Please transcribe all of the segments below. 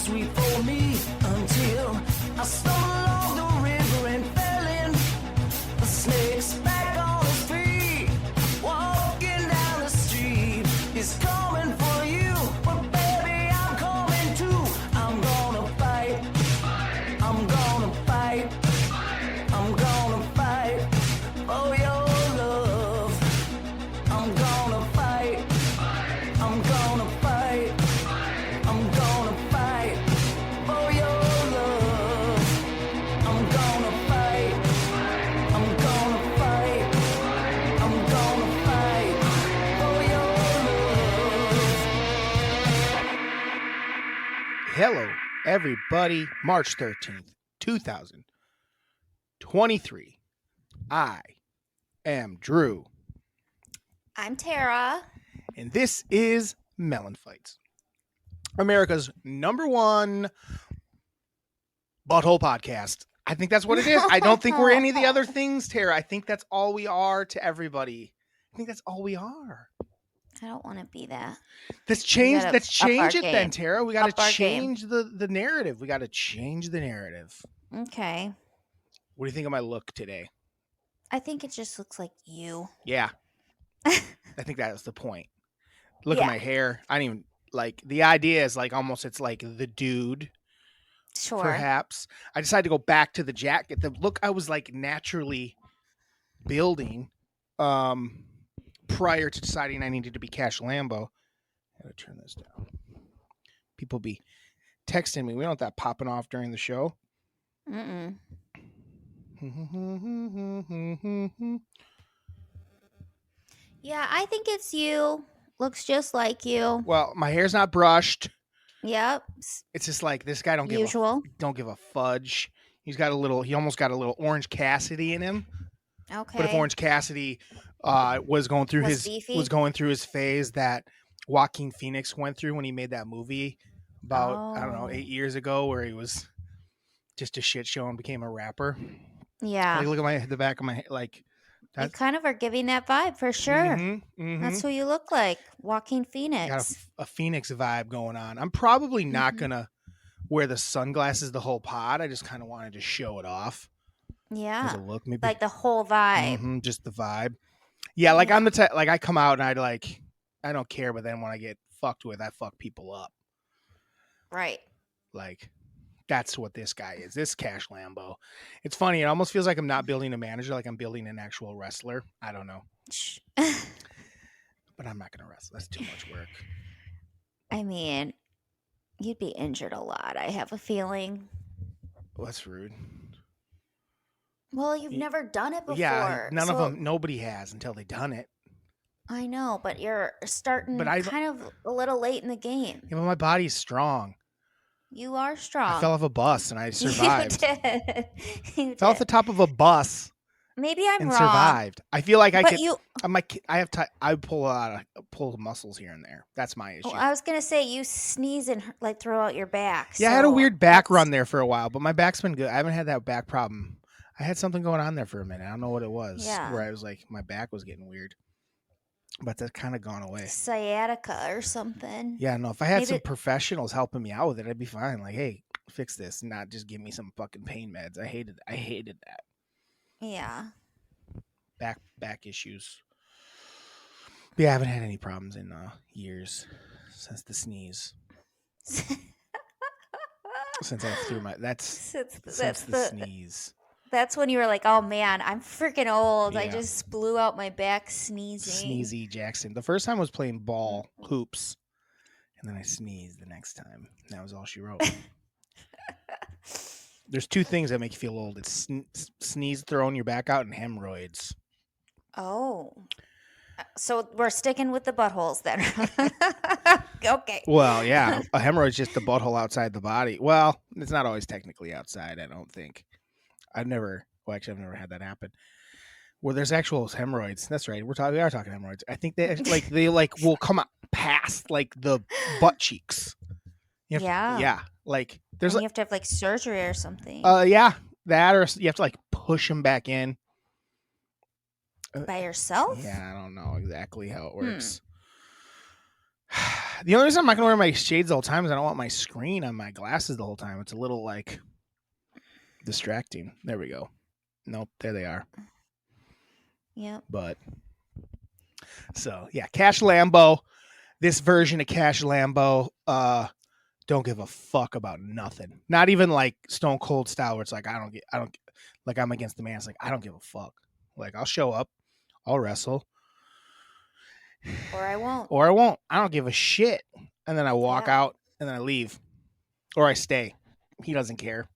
sweet for me until I stumbled along the river and fell in. The snake's back on his feet, walking down the street. He's coming for you, but baby, I'm coming too. I'm gonna fight. I'm gonna fight. I'm gonna fight for your love. I'm gonna fight. I'm gonna fight. I'm gonna fight for your love. I'm gonna fight. I'm gonna fight. I'm gonna fight for your love. Hello, everybody. March 13th, 2023. I am Drew, I'm Tara. and this is MELLONfights, America's #1 butthole podcast. I think that's what it is. I don't think we're any of the other things, Tara. I think that's all we are to everybody. I think that's all we are. I don't want to be that. Let's change. gotta Let's change up it our then, game. Tara. We got Up to our game. change the narrative. We got to change the narrative. Okay. What do you think of my look today? I think it just looks like you. Yeah, I think that is the point. Look at Yeah. my hair. I don't even like the idea is like almost it's like the dude, Sure. perhaps. I decided to go back to the jacket. The look I was like naturally building prior to deciding I needed to be Cash Lambo. I gotta turn this down. People be texting me. We don't want that popping off during the show. Mm-mm. Yeah, I think it's you. Looks just like you. Well, my hair's not brushed. Yep. It's just like this guy don't Usual. give a fudge. He almost got a little Orange Cassidy in him. Okay. But if Orange Cassidy was going through Was beefy? his phase that Joaquin Phoenix went through when he made that movie about I don't know Oh. 8 years ago, where he was just a shit show and became a rapper. Yeah. Like, look at the back of my head, like You that's kind of are giving that vibe for sure. mhm. That's who you look like. Joaquin Got Phoenix. a Phoenix vibe going on. I'm probably not Mhm. gonna wear the sunglasses the whole pod. I just kind of wanted to show it off as Yeah. a look, maybe Like the whole vibe. just the vibe. Yeah, like Yeah. I'm the type, like I come out and I don't care, but then when I get fucked with, I fuck people up. Right. Like that's what this guy is. This Cash Lambo. It's funny. It almost feels like I'm not building a manager, like I'm building an actual wrestler. I don't know, Shh. but I'm not gonna wrestle. That's too much work. I mean, you'd be injured a lot, I have a feeling. Well, that's rude. Well, you've never done it before. Yeah, none of so- them. Nobody has until they done it. I know, but you're starting But I- kind of a little late in the game. Yeah, but my body's strong. You are strong. I fell off a bus and I survived. You did. You Fell off did. the top of a bus Maybe I'm and wrong. survived. I feel like I But could. you, I pull muscles here and there. That's my issue. I was gonna say you sneeze and like throw out your back. Yeah, I had a so weird back that's- run there for a while, but my back's been good. I haven't had that back problem. I had something going on there for a minute. I don't know what it was. Yeah. Where I was like, my back was getting weird, but that's kind of gone away. Sciatica or something. Yeah, no. If I had some Maybe- professionals helping me out with it, I'd be fine. Like, hey, fix this, and not just give me some fucking pain meds. I hated that Yeah. back issues. But yeah, I haven't had any problems in years since the sneeze. Since I threw my since the sneeze. That's when you were like, oh man, I'm freaking old. I Yeah. just blew out my back sneezing. Sneezy Jackson. The first time I was playing ball hoops, and then I sneezed the next time. That was all she wrote. There's two things that make you feel old. It's sneeze throwing your back out and hemorrhoids. Oh. So we're sticking with the buttholes then. Okay. Well, yeah, a hemorrhoid's just the butthole outside the body. Well, it's not always technically outside, I don't think. I've never had that happen. Well, there's actual hemorrhoids. That's right. We are talking hemorrhoids. I think they will come out past like the butt cheeks. You have Yeah. yeah. Like there's And you have to have like surgery or something yeah, that or you have to like push them back in. by yourself. Yeah, I don't know exactly how it works. The only reason I'm not gonna wear my shades all the time is I don't want my screen on my glasses the whole time. It's a little like distracting. There we go. Nope, there they are. Yep. But so yeah, Cash Lambo. This version of Cash Lambo, don't give a fuck about nothing. Not even like Stone Cold style, where it's like I don't like I'm against the man. It's like I don't give a fuck. Like I'll show up, I'll wrestle, Or I won't. or I won't. I don't give a shit. And then I walk out, and then I leave, or I stay. He doesn't care.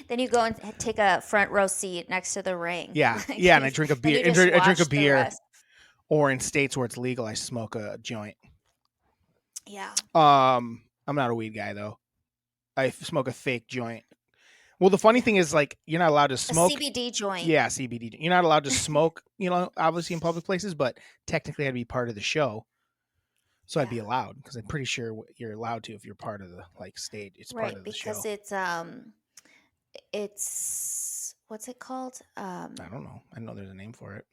Then you go and take a front row seat next to the ring. Yeah, yeah, and I drink a beer. And you just I drink a watch the beer. rest. Or in states where it's legal, I smoke a joint. Yeah. I'm not a weed guy though. I smoke a fake joint. Well, the funny thing is, like, you're not allowed to smoke a CBD joint. Yeah, CBD. You're not allowed to smoke, obviously in public places, but technically I'd be part of the show, so I'd be allowed because I'm pretty sure you're allowed to if you're part of the like stage. It's part of the show. Because it's what's it called? I don't know. I know there's a name for it.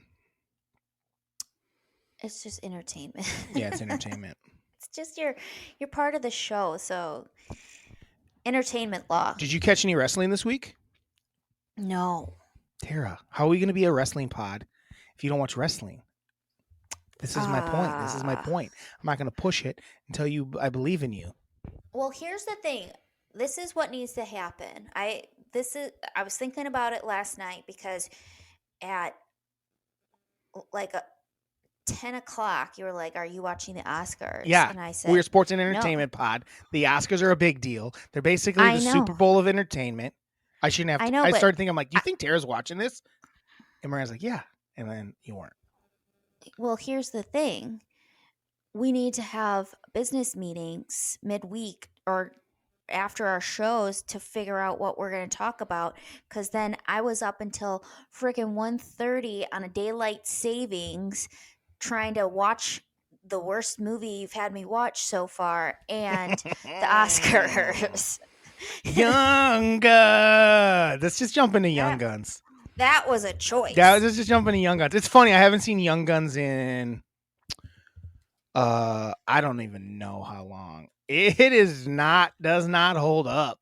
It's just entertainment. Yeah, it's entertainment. It's just you're part of the show, so entertainment law. Did you catch any wrestling this week? No. Tara, how are we going to be a wrestling pod if you don't watch wrestling? This is my point. This is my point. I'm not going to push it and tell you I believe in you. Well, here's the thing. This is what needs to happen. I was thinking about it last night because at like 10 o'clock, you were like, are you watching the Oscars? Yeah. And I said, we're a sports and entertainment pod. The Oscars are a big deal. They're basically the Super Bowl of entertainment. I shouldn't have to. I started thinking, I'm like, do you think Tara's watching this? And Mariah's like, yeah. And then you weren't. Well, here's the thing. We need to have business meetings midweek or after our shows to figure out what we're going to talk about. Because then I was up until freaking 1:30 on a daylight savings trying to watch the worst movie you've had me watch so far and the Oscars. Young Guns. Let's just jump into Young Guns. That was a choice. Let's just jump into Young Guns. It's funny. I haven't seen Young Guns in I don't even know how long. It does not hold up.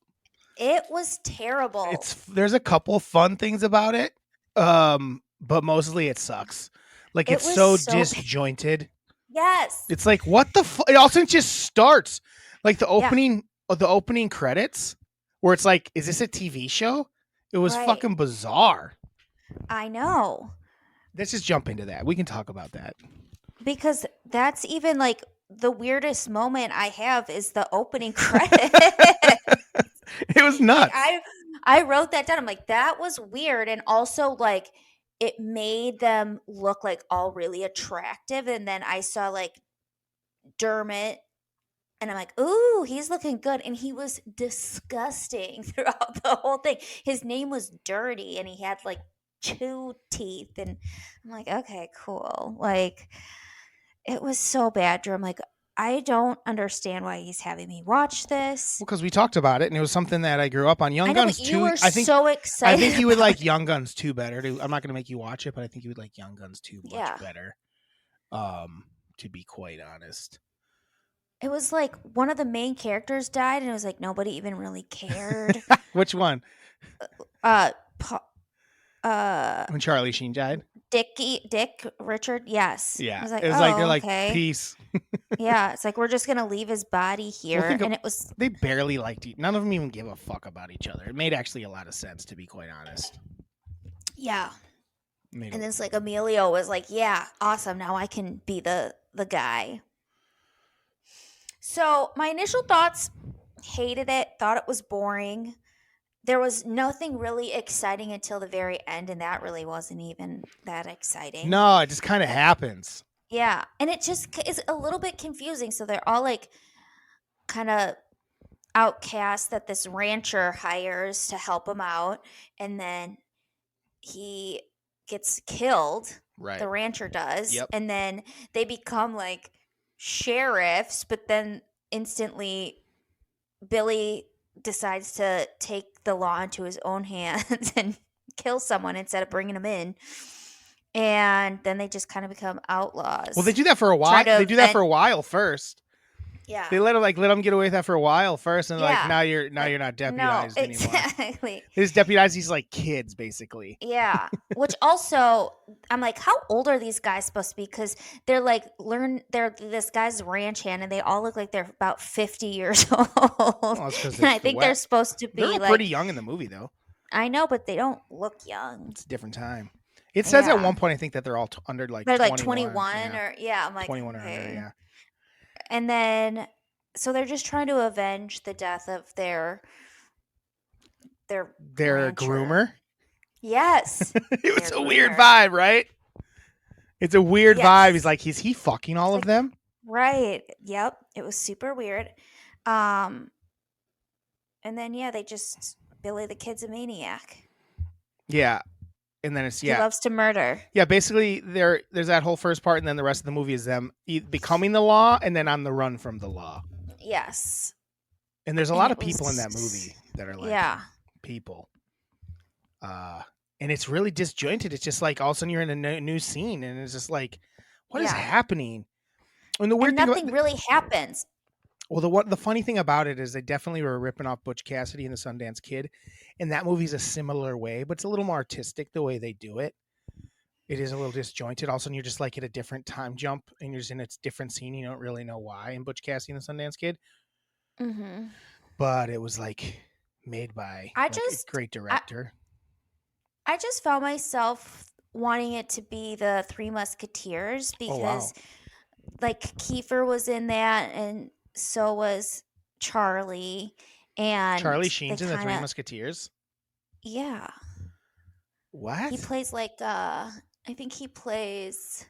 It was terrible. There's a couple fun things about it. But mostly it sucks. Like it's so disjointed. Yes. It's like what the fuck? It also just starts like the opening credits where it's like, is this a TV show? It was fucking bizarre. I know. Let's just jump into that. We can talk about that. Because that's even like the weirdest moment I have is the opening credit. It was nuts. Like, I wrote that down. I'm like, that was weird. And also like it made them look like all really attractive. And then I saw like Dermot and I'm like, ooh, he's looking good. And he was disgusting throughout the whole thing. His name was Dirty and he had like 2 teeth. And I'm like, okay, cool. Like, it was so bad, Drew. I'm like, I don't understand why he's having me watch this. Well, because we talked about it, and it was something that I grew up on. Young Guns 2. You were so excited. I think you would like Young Guns 2 better. I'm not going to make you watch it, but I think you would like Young Guns 2 much better. To be quite honest. It was like one of the main characters died, and it was like nobody even really cared. Which one? When Charlie Sheen died? Dick Richard, yes. Yeah. I was like, they're like, peace. Yeah, it's like we're just gonna leave his body here, and it was. They barely liked none of them even give a fuck about each other. It made actually a lot of sense, to be quite honest. Yeah. And then it's like Emilio was like, yeah, awesome. Now I can be the guy. So my initial thoughts, hated it, thought it was boring. There was nothing really exciting until the very end, and that really wasn't even that exciting. No, it just kind of happens. Yeah, and it just is a little bit confusing. So they're all like kind of outcasts that this rancher hires to help him out, and then he gets killed. Right. The rancher does. Yep. And then they become like sheriffs, but then instantly Billy decides to take the law into his own hands and kill someone instead of bringing him in. and then they just kind of become outlaws. Well, they do that for a while. Try to They do that avenge- for a while first. Yeah. They let them get away with that for a while first, and Yeah. now you're Like, not deputized no, anymore. exactly. They just deputize these like kids, basically. Yeah. Which also, I'm like, how old are these guys supposed to be? Because they're like, they're this guy's ranch hand, and they all look like they're about 50 years old. Well, that's 'cause And it's I the think they're West. supposed to be They're all like, pretty young in the movie, though. I know, but they don't look young. It's a different time. It says at Yeah. one point, I think that they're all under like They're 21, like 21 yeah. or, yeah, I'm like, 21 or okay. under, yeah. And then, so they're just trying to avenge the death of their Their rancher. groomer. Yes. It was Their a weird groomer. vibe, right? It's a weird Yes. vibe. He's like, is he fucking all of them? Right. Yep. It was super weird. And then they just Billy the Kid's a maniac. Yeah. And then it's He loves to murder. Yeah, basically there's that whole first part, and then the rest of the movie is them becoming the law and then on the run from the law. Yes. And there's a And lot it of people in that was- movie that are like people. And it's really disjointed. It's just like all of a sudden you're in a new scene, and it's just like, what is Yeah. happening? And the weird And thing nothing really happens. well, the funny thing about it is they definitely were ripping off Butch Cassidy and the Sundance Kid, and that movie's a similar way, but it's a little more artistic the way they do it. It is a little disjointed. All of a sudden, you're just like at a different time jump, and you're just in a different scene. You don't really know why in Butch Cassidy and the Sundance Kid, Mm-hmm. but it was like made by a great director. I just found myself wanting it to be the Three Musketeers because, like, Kiefer was in that, and so was Charlie. And Charlie Sheen's in the Three kinda- Musketeers. Yeah. What? He plays like I think he plays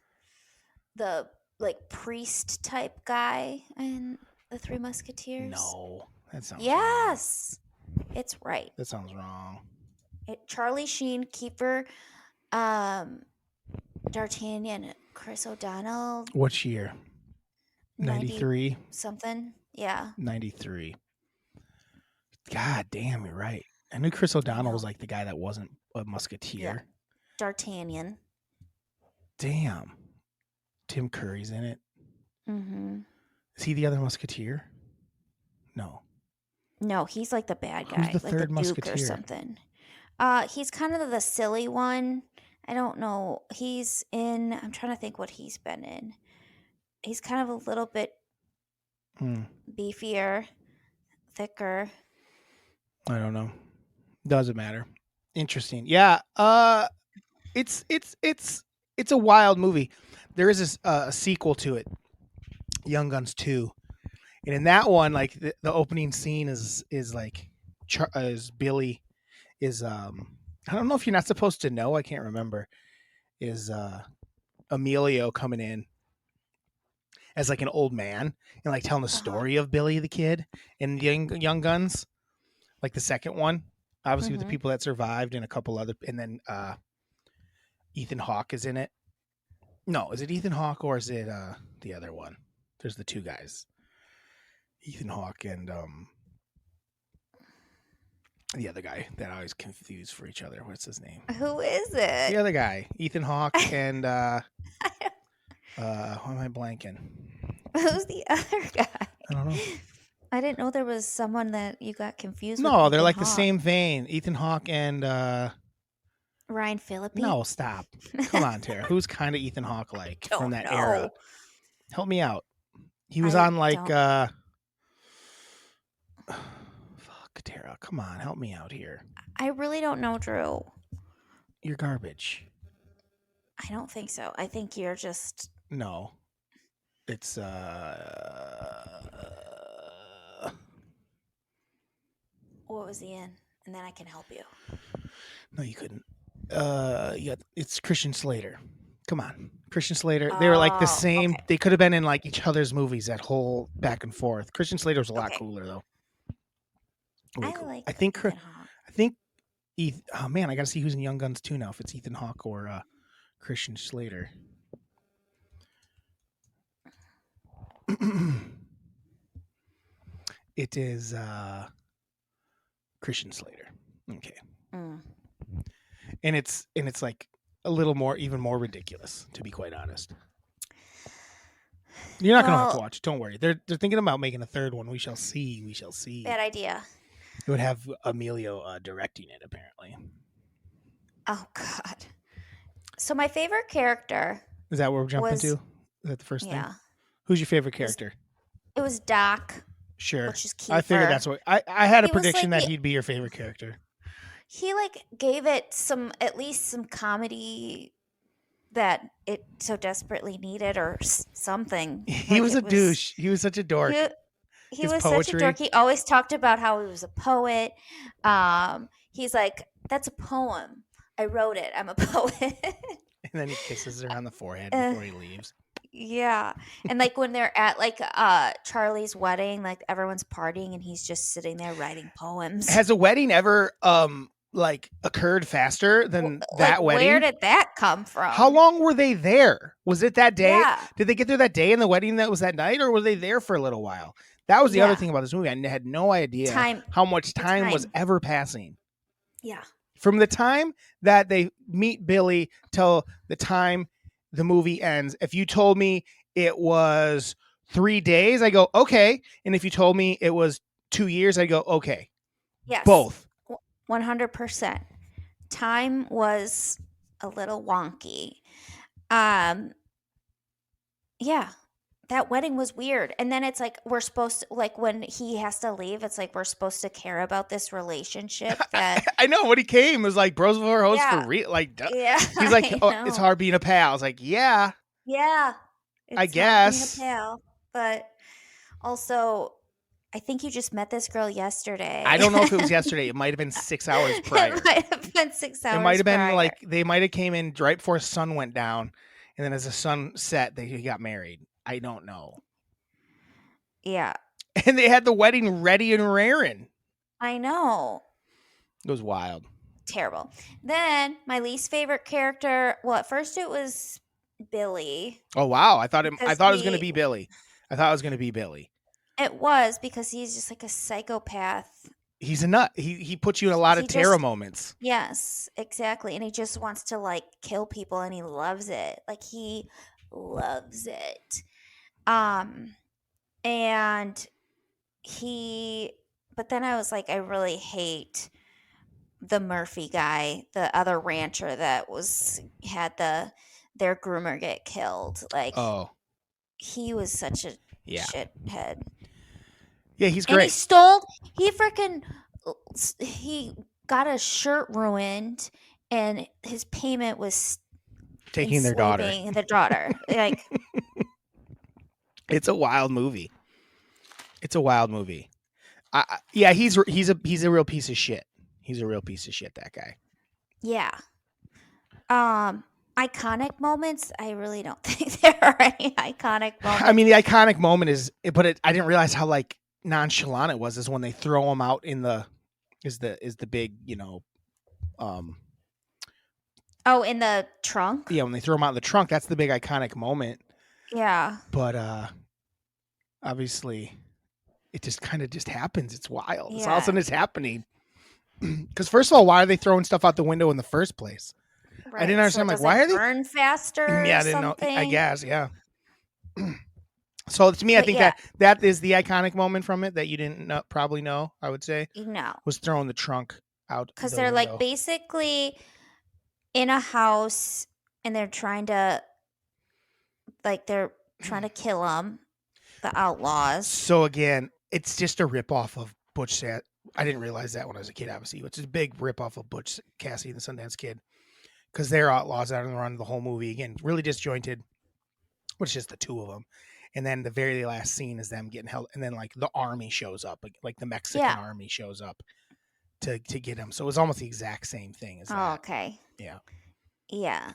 the like priest type guy in the Three Musketeers. No, that sounds Yes. It's right. wrong. That sounds wrong. Charlie Sheen, Kiefer, D'Artagnan, Chris O'Donnell, Which year? 93? something. Yeah. 93. God damn, you're right. I knew Chris O'Donnell was like the guy that wasn't a musketeer. D'Artagnan. Damn. Tim Curry's in it. Mm-hmm. Is he the other musketeer? No. No, he's like the bad guy. Who's the like third the Duke musketeer? or something. He's kind of the silly one. I don't know. He's in. I'm trying to think what he's been in. He's kind of a little bit beefier, thicker. I don't know. Doesn't matter. Interesting. Yeah. It's a wild movie. There is a sequel to it, Young Guns 2, and in that one, like the opening scene is like is Billy is I don't know if you're not supposed to know. I can't remember. Is Emilio coming in as like an old man and like telling the story of Billy the Kid in Young Guns, like the second one, obviously with the people that survived and a couple other, and then Ethan Hawke is in it. No, is it Ethan Hawke or is it the other one? There's the two guys, Ethan Hawke and the other guy that I always confuse for each other. What's his name? Who is it? The other guy, Ethan Hawke and why am I blanking? Who's the other guy? I don't know. I didn't know there was someone that you got confused with. No, they're Ethan like the Hawke. same vein. Ethan Hawke and Ryan Phillippe. no, stop. Come on, Tara. Who's kind of Ethan Hawke like from that era? Help me out. He was on like fuck, Tara. Come on, help me out here. I really don't know, Drew. You're garbage. I don't think so. I think you're just No. It's what was he in? And then I can help you. no, you couldn't. Yeah, it's Christian Slater. Come on, Christian Slater. They were like the same. Okay. They could have been in like each other's movies. That whole back and forth. Christian Slater was a lot cooler though. Way cool. Like I think. Ethan Hawke. I think. Oh man, I got to see who's in Young Guns 2 now. If it's Ethan Hawke or Christian Slater. It is Christian Slater. Okay. Mm. And it's like a little more, even more ridiculous, to be quite honest. You're not going to have to Well, watch it. Don't worry. They're thinking about making a third one. We shall see. We shall see. bad idea. It would have Emilio directing it, apparently. Oh God. So my favorite character, Is that what we're jumping was- to? Is that the first thing? yeah, Who's your favorite character? it was Doc, Sure. which is Kiefer. I figured that's what I had a He was prediction like that the- he'd be your favorite character. He like gave it at least some comedy that it so desperately needed, or something. He Like, was it a douche. He was such a dork. He His was such a poetry. dork. He always talked about how he was a poet. He's like, that's a poem. I wrote it. I'm a poet. And then he kisses her on the forehead Uh, before he leaves. Yeah. And like when they're at like Charlie's wedding, like everyone's partying and he's just sitting there writing poems. Has a wedding ever like occurred faster than that Like, wedding? where did that come from? How long were they there? Was it that day? Yeah. Did they get there that day and the wedding that was that night, or were they there for a little while? That was the other Yeah. thing about this movie. I had no idea Time. how much time was time. ever passing. Yeah. From the time that they meet Billy till the time the movie ends. If you told me it was 3 days, I go, okay. And if you told me it was 2 years, I go, okay. Yes. Both. 100%. Time was a little wonky. Yeah. That wedding was weird. And then it's like we're supposed to, like, when he has to leave, it's like we're supposed to care about this relationship that I know when he came, it was like bros before hoes Yeah. for real. Like, duh. yeah. He's like, I oh, know. it's hard being a pal. I was like, yeah. Yeah. I It's hard being guess. a pal, but also I think you just met this girl yesterday. I don't know if it was yesterday. It might have been 6 hours prior. It might have been 6 hours. It might have been prior. like they might have came in right before the sun went down, and then as the sun set, they got married. I don't know. Yeah. And they had the wedding ready and raring. I know. It was wild. Terrible. Then my least favorite character. Well, at first it was Billy. Oh wow! I thought it Because was going to he- be Billy. I thought it was going to be Billy. It was because he's just like a psychopath. He's a nut. He puts you in a lot of He terror just- moments. Yes, exactly. And he just wants to like kill people and he loves it. Like he loves it. And but then I was like, I really hate the Murphy guy, the other rancher that had their groomer get killed. Like Oh he was such a yeah, shithead. yeah. He's And great. he got a shirt ruined and his payment was Taking their daughter. enslaving the daughter. Like It's a wild movie. It's a wild movie. Yeah, he's a real piece of shit. He's a real piece of shit. That guy. yeah. Iconic moments, I really don't think there are any iconic moments. I mean, the iconic moment is, but I didn't realize how like nonchalant it was. Is when they throw him out in the big, Oh, in the trunk? yeah, when they throw him out in the trunk, that's the big iconic moment. Yeah. But obviously, it just kind of just happens. It's wild. It's all Yeah. of a sudden it's happening. Because first of all, why are they throwing stuff out the window in the first place? Right. didn't understand, So it like, why doesn't are they- burn faster? Yeah, I or didn't know. I something? guess, yeah. So to me, I But think yeah. that is the iconic moment from it that you didn't probably know. I would say No. was throwing the trunk out Because the they're window. like basically in a house and they're trying to kill them, the outlaws. So again, it's just a ripoff of Butch. I didn't realize that when I was a kid. Obviously, it's a big ripoff of Butch Cassidy and the Sundance Kid, because they're outlaws out on the run the whole movie. Again, really disjointed. Which is just the two of them, and then the very last scene is them getting held, and then like the army shows up, like the Mexican Yeah. army shows up to get him. So it was almost the exact same thing as Oh, that. okay. Yeah. Yeah.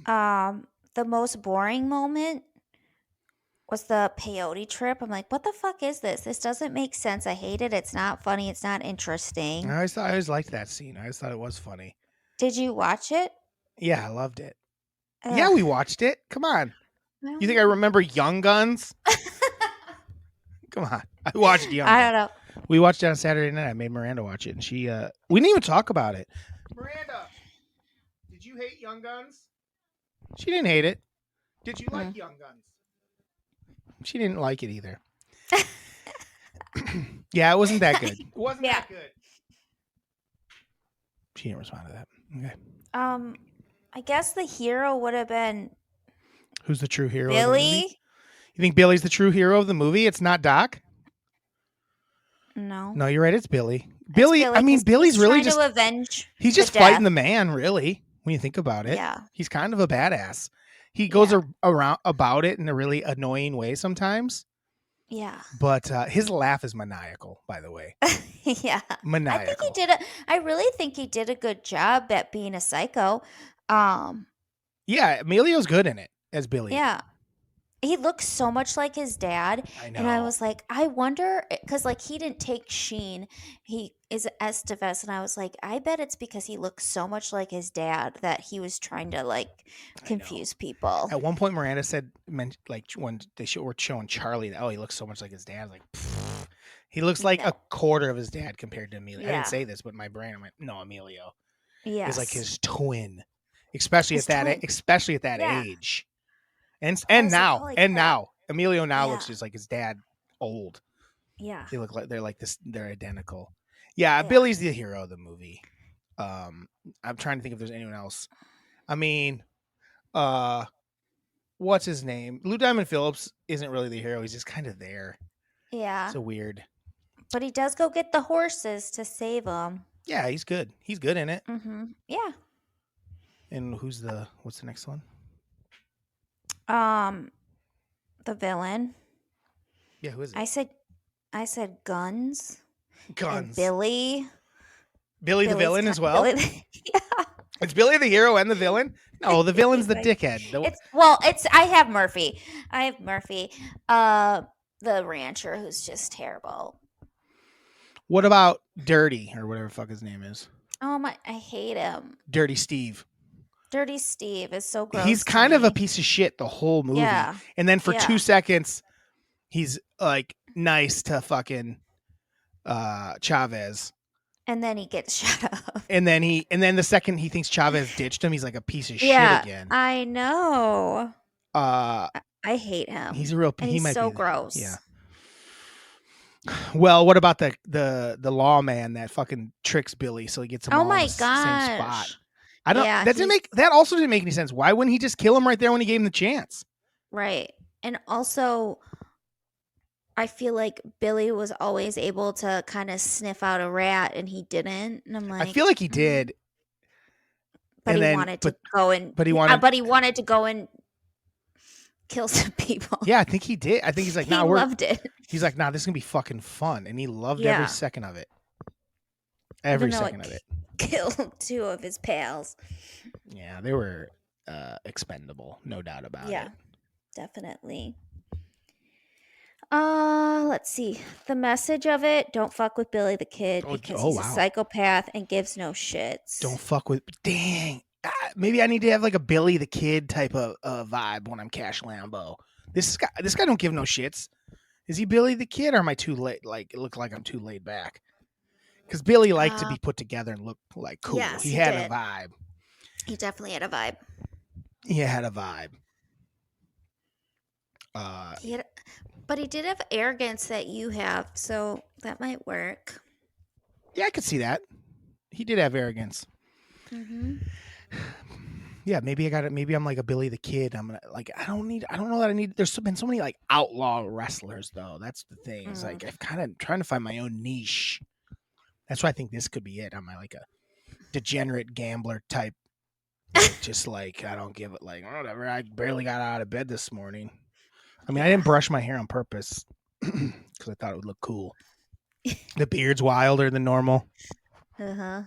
The most boring moment was the peyote trip. I'm like, what the fuck is this? This doesn't make sense. I hate it. It's not funny. It's not interesting. I always liked that scene. I always thought it was funny. Did you watch it? Yeah, I loved it. Yeah, Ugh. we watched it. Come on. I You think I remember Young Guns? Come on. I watched Young I Guns. don't know. We watched it on Saturday night. I made Miranda watch it, and she we didn't even talk about it. Miranda, did you hate Young Guns? She didn't hate it. Did you like Young Guns? She didn't like it either. Yeah, it wasn't that good. It wasn't Yeah. that good. She didn't respond to that. Okay. I guess the hero would have been Who's the true hero of the movie? Billy. You think Billy's the true hero of the movie? It's not Doc? No. No, you're right. It's Billy. It's Billy, I mean, 'cause Billy's he's really trying just to avenge. he's just the fighting death. the man, really, when you think about it. Yeah. He's kind of a badass. He goes Yeah. around about it in a really annoying way sometimes, Yeah. but his laugh is maniacal, by the way. Yeah. Maniacal. I really think he did a good job at being a psycho. Yeah, Emilio's good in it as Billy. Yeah. He looks so much like his dad. I know. And I was like, I wonder, because like he didn't take Sheen. He is Estevez. And I was like, I bet it's because he looks so much like his dad that he was trying to like confuse people. At one point, Miranda said, like when they were showing Charlie, oh, he looks so much like his dad. I was like, pfft. He looks like a quarter of his dad compared to Emilio. I Yeah. didn't say this, but in my brain, I went, no, Emilio Yes. is like his twin, especially His at that twin. especially at that Yeah. age. I And was like, now, holy and crap. now, Emilio now Yeah. looks just like his dad, old. Yeah. They look like they're like this. They're identical. Yeah, Yeah. Billy's the hero of the movie. I'm trying to think if there's anyone else. I mean, what's his name? Lou Diamond Phillips isn't really the hero. He's just kind of there. Yeah. So weird. But he does go get the horses to save them. Yeah, he's good. He's good in it. Mm-hmm. Yeah. And what's the next one? The villain. Yeah, who is it? I said Guns. Guns. And Billy. Billy the Billy's villain as well. yeah. It's Billy the hero and the villain? No, the villain's the Like, dickhead. I have Murphy. The rancher who's just terrible. What about Dirty or whatever the fuck his name is? Oh my, I hate him. Dirty Steve. Dirty Steve is so gross. He's to kind of a me. piece of shit the whole movie. Yeah. And then for Yeah. 2 seconds, he's like nice to fucking Chavez. And then he gets shut up. And then the second he thinks Chavez ditched him, he's like a piece of Yeah, shit again. I know. I hate him. he's a real and he he's might so be gross. Yeah. Well, what about the lawman that fucking tricks Billy so he gets him Oh all my in the same spot? gosh. I don't Yeah, that also didn't make any sense. Why wouldn't he just kill him right there when he gave him the chance? Right. And also, I feel like Billy was always able to kind of sniff out a rat and he didn't. And I'm like, I feel like he did. But and he then- wanted but- to go and but he wanted- but he wanted to go and kill some people. Yeah, I think he did. I think he's like, he nah, loved it. he's like, nah, this is gonna be fucking fun. And he loved Yeah. every second of it. Every Even though second of it. Killed 2 of his pals. Yeah, they were expendable, no doubt about Yeah, it. definitely. Let's see. The message of it: don't fuck with Billy the Kid because he's a psychopath and gives no shits. Don't fuck with. Dang. Maybe I need to have like a Billy the Kid type of vibe when I'm Cash Lambo. This guy don't give no shits. Is he Billy the Kid, or am I too late? Like, it looked like I'm too laid back. Because Billy liked to be put together and look like cool. Yes, he he had did. a vibe. He definitely had a vibe. He had a vibe. But he did have arrogance that you have, so that might work. Yeah, I could see that. He did have arrogance. Mm-hmm. Yeah, maybe I got it. Maybe I'm like a Billy the Kid. I'm gonna like. I don't know that I need. There's been so many like outlaw wrestlers though. That's the thing. It's like I've kind of trying to find my own niche. That's why I think this could be it. I'm like a degenerate gambler type. Like, just like I don't give it. Like whatever. I barely got out of bed this morning. I mean, I didn't brush my hair on purpose because I thought it would look cool. The beard's wilder than normal. Uh-huh.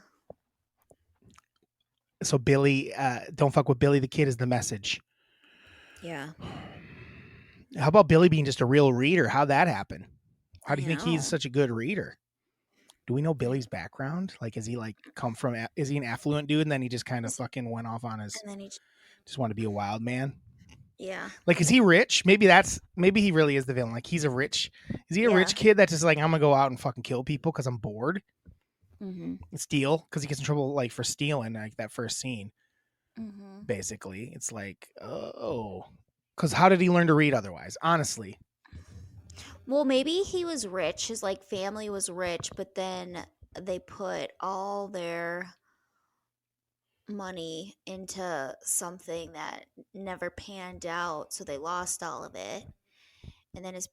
So Billy, don't fuck with Billy the Kid is the message. Yeah. How about Billy being just a real reader? How'd that happen? How do you think know. he's such a good reader? Do we know Billy's background? Like, is he like come from? Is he an affluent dude, and then he just kind of fucking went off on his? And then he Just want to be a wild man. Yeah. Like, is he rich? Maybe he really is the villain. Like, is he a rich kid that's just like, I'm gonna go out and fucking kill people because I'm bored Mm-hmm. and steal because he gets in trouble like for stealing like that first scene. Mhm. basically. It's like, oh, because how did he learn to read otherwise? Honestly, Well, maybe he was rich. His like family was rich, but then they put all their money into something that never panned out, so they lost all of it. And then his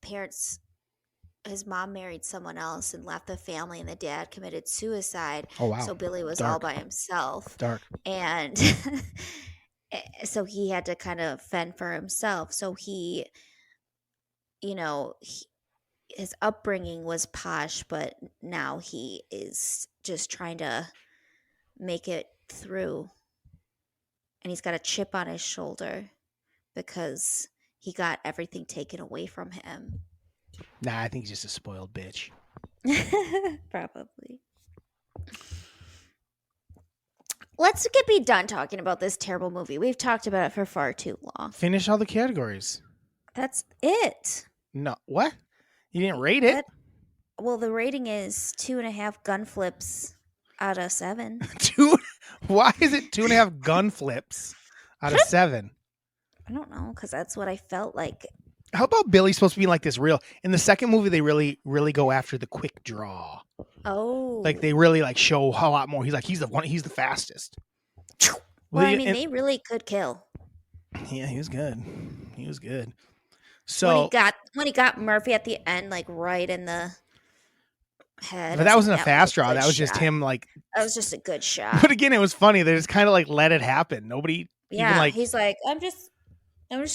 mom married someone else and left the family, and the dad committed suicide. oh wow, So Billy was all dark, by himself. dark. And so he had to kind of fend for himself. So you know, his upbringing was posh, but now he is just trying to make it through. And he's got a chip on his shoulder because he got everything taken away from him. Nah, I think he's just a spoiled bitch. Probably. Let's be done talking about this terrible movie. We've talked about it for far too long. Finish all the categories. That's it. No, what? You didn't rate it? Well, the rating is 2.5 gun flips out of 7. Why is it 2.5 gun flips out of 7? I don't know, because that's what I felt like. How about Billy's supposed to be like this real? In the second movie, they really, really go after the quick draw. Oh. Like they really like show a lot more. He's the fastest. Well, I mean, they really could kill. Yeah, he was good. He was good. So when he got Murphy at the end, like right in the head. But that wasn't a fast draw. That was just him like. That was just a good shot. But again, it was funny. They just kind of like let it happen. Nobody. Yeah, even, like, he's like, I'm just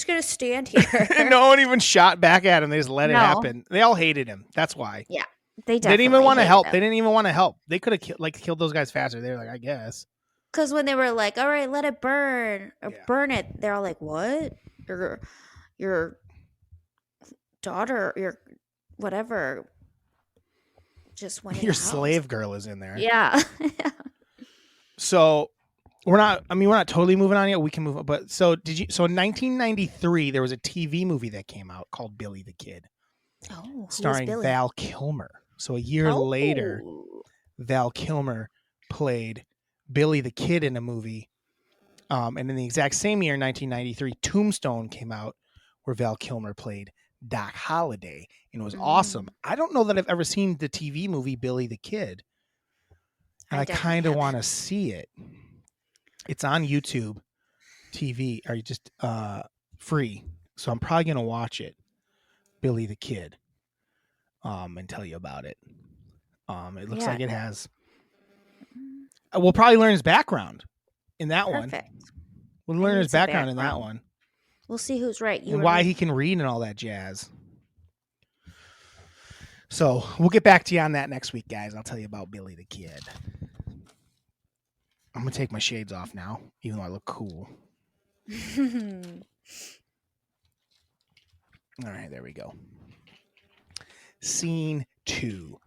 gonna stand here. No one even shot back at him. They just let it happen. They all hated him. That's why. Yeah, they didn't even want to help. They didn't even want to help. They could have killed those guys faster. They were like, I guess. Because when they were like, all right, let it burn or burn it, they're all like, what? Your daughter, your whatever, just went. Your slave girl is in there. Yeah. So we're not totally moving on yet. We can move on. But so in 1993, there was a TV movie that came out called Billy the Kid. Oh, starring Val Kilmer. So a year later, Val Kilmer played Billy the Kid in a movie. And in the exact same year, 1993, Tombstone came out where Val Kilmer played Doc Holliday. And it was awesome. I don't know that I've ever seen the TV movie Billy the Kid. And I kind of want to see it. It's on YouTube TV, or just free. So I'm probably going to watch it. Billy the Kid. And tell you about it. It looks like it has. We'll probably learn his background in that one. We'll learn his background in that one. We'll see who's right. And why he can read and all that jazz. So we'll get back to you on that next week, guys. I'll tell you about Billy the Kid. I'm going to take my shades off now, even though I look cool. All right, there we go. Scene 2.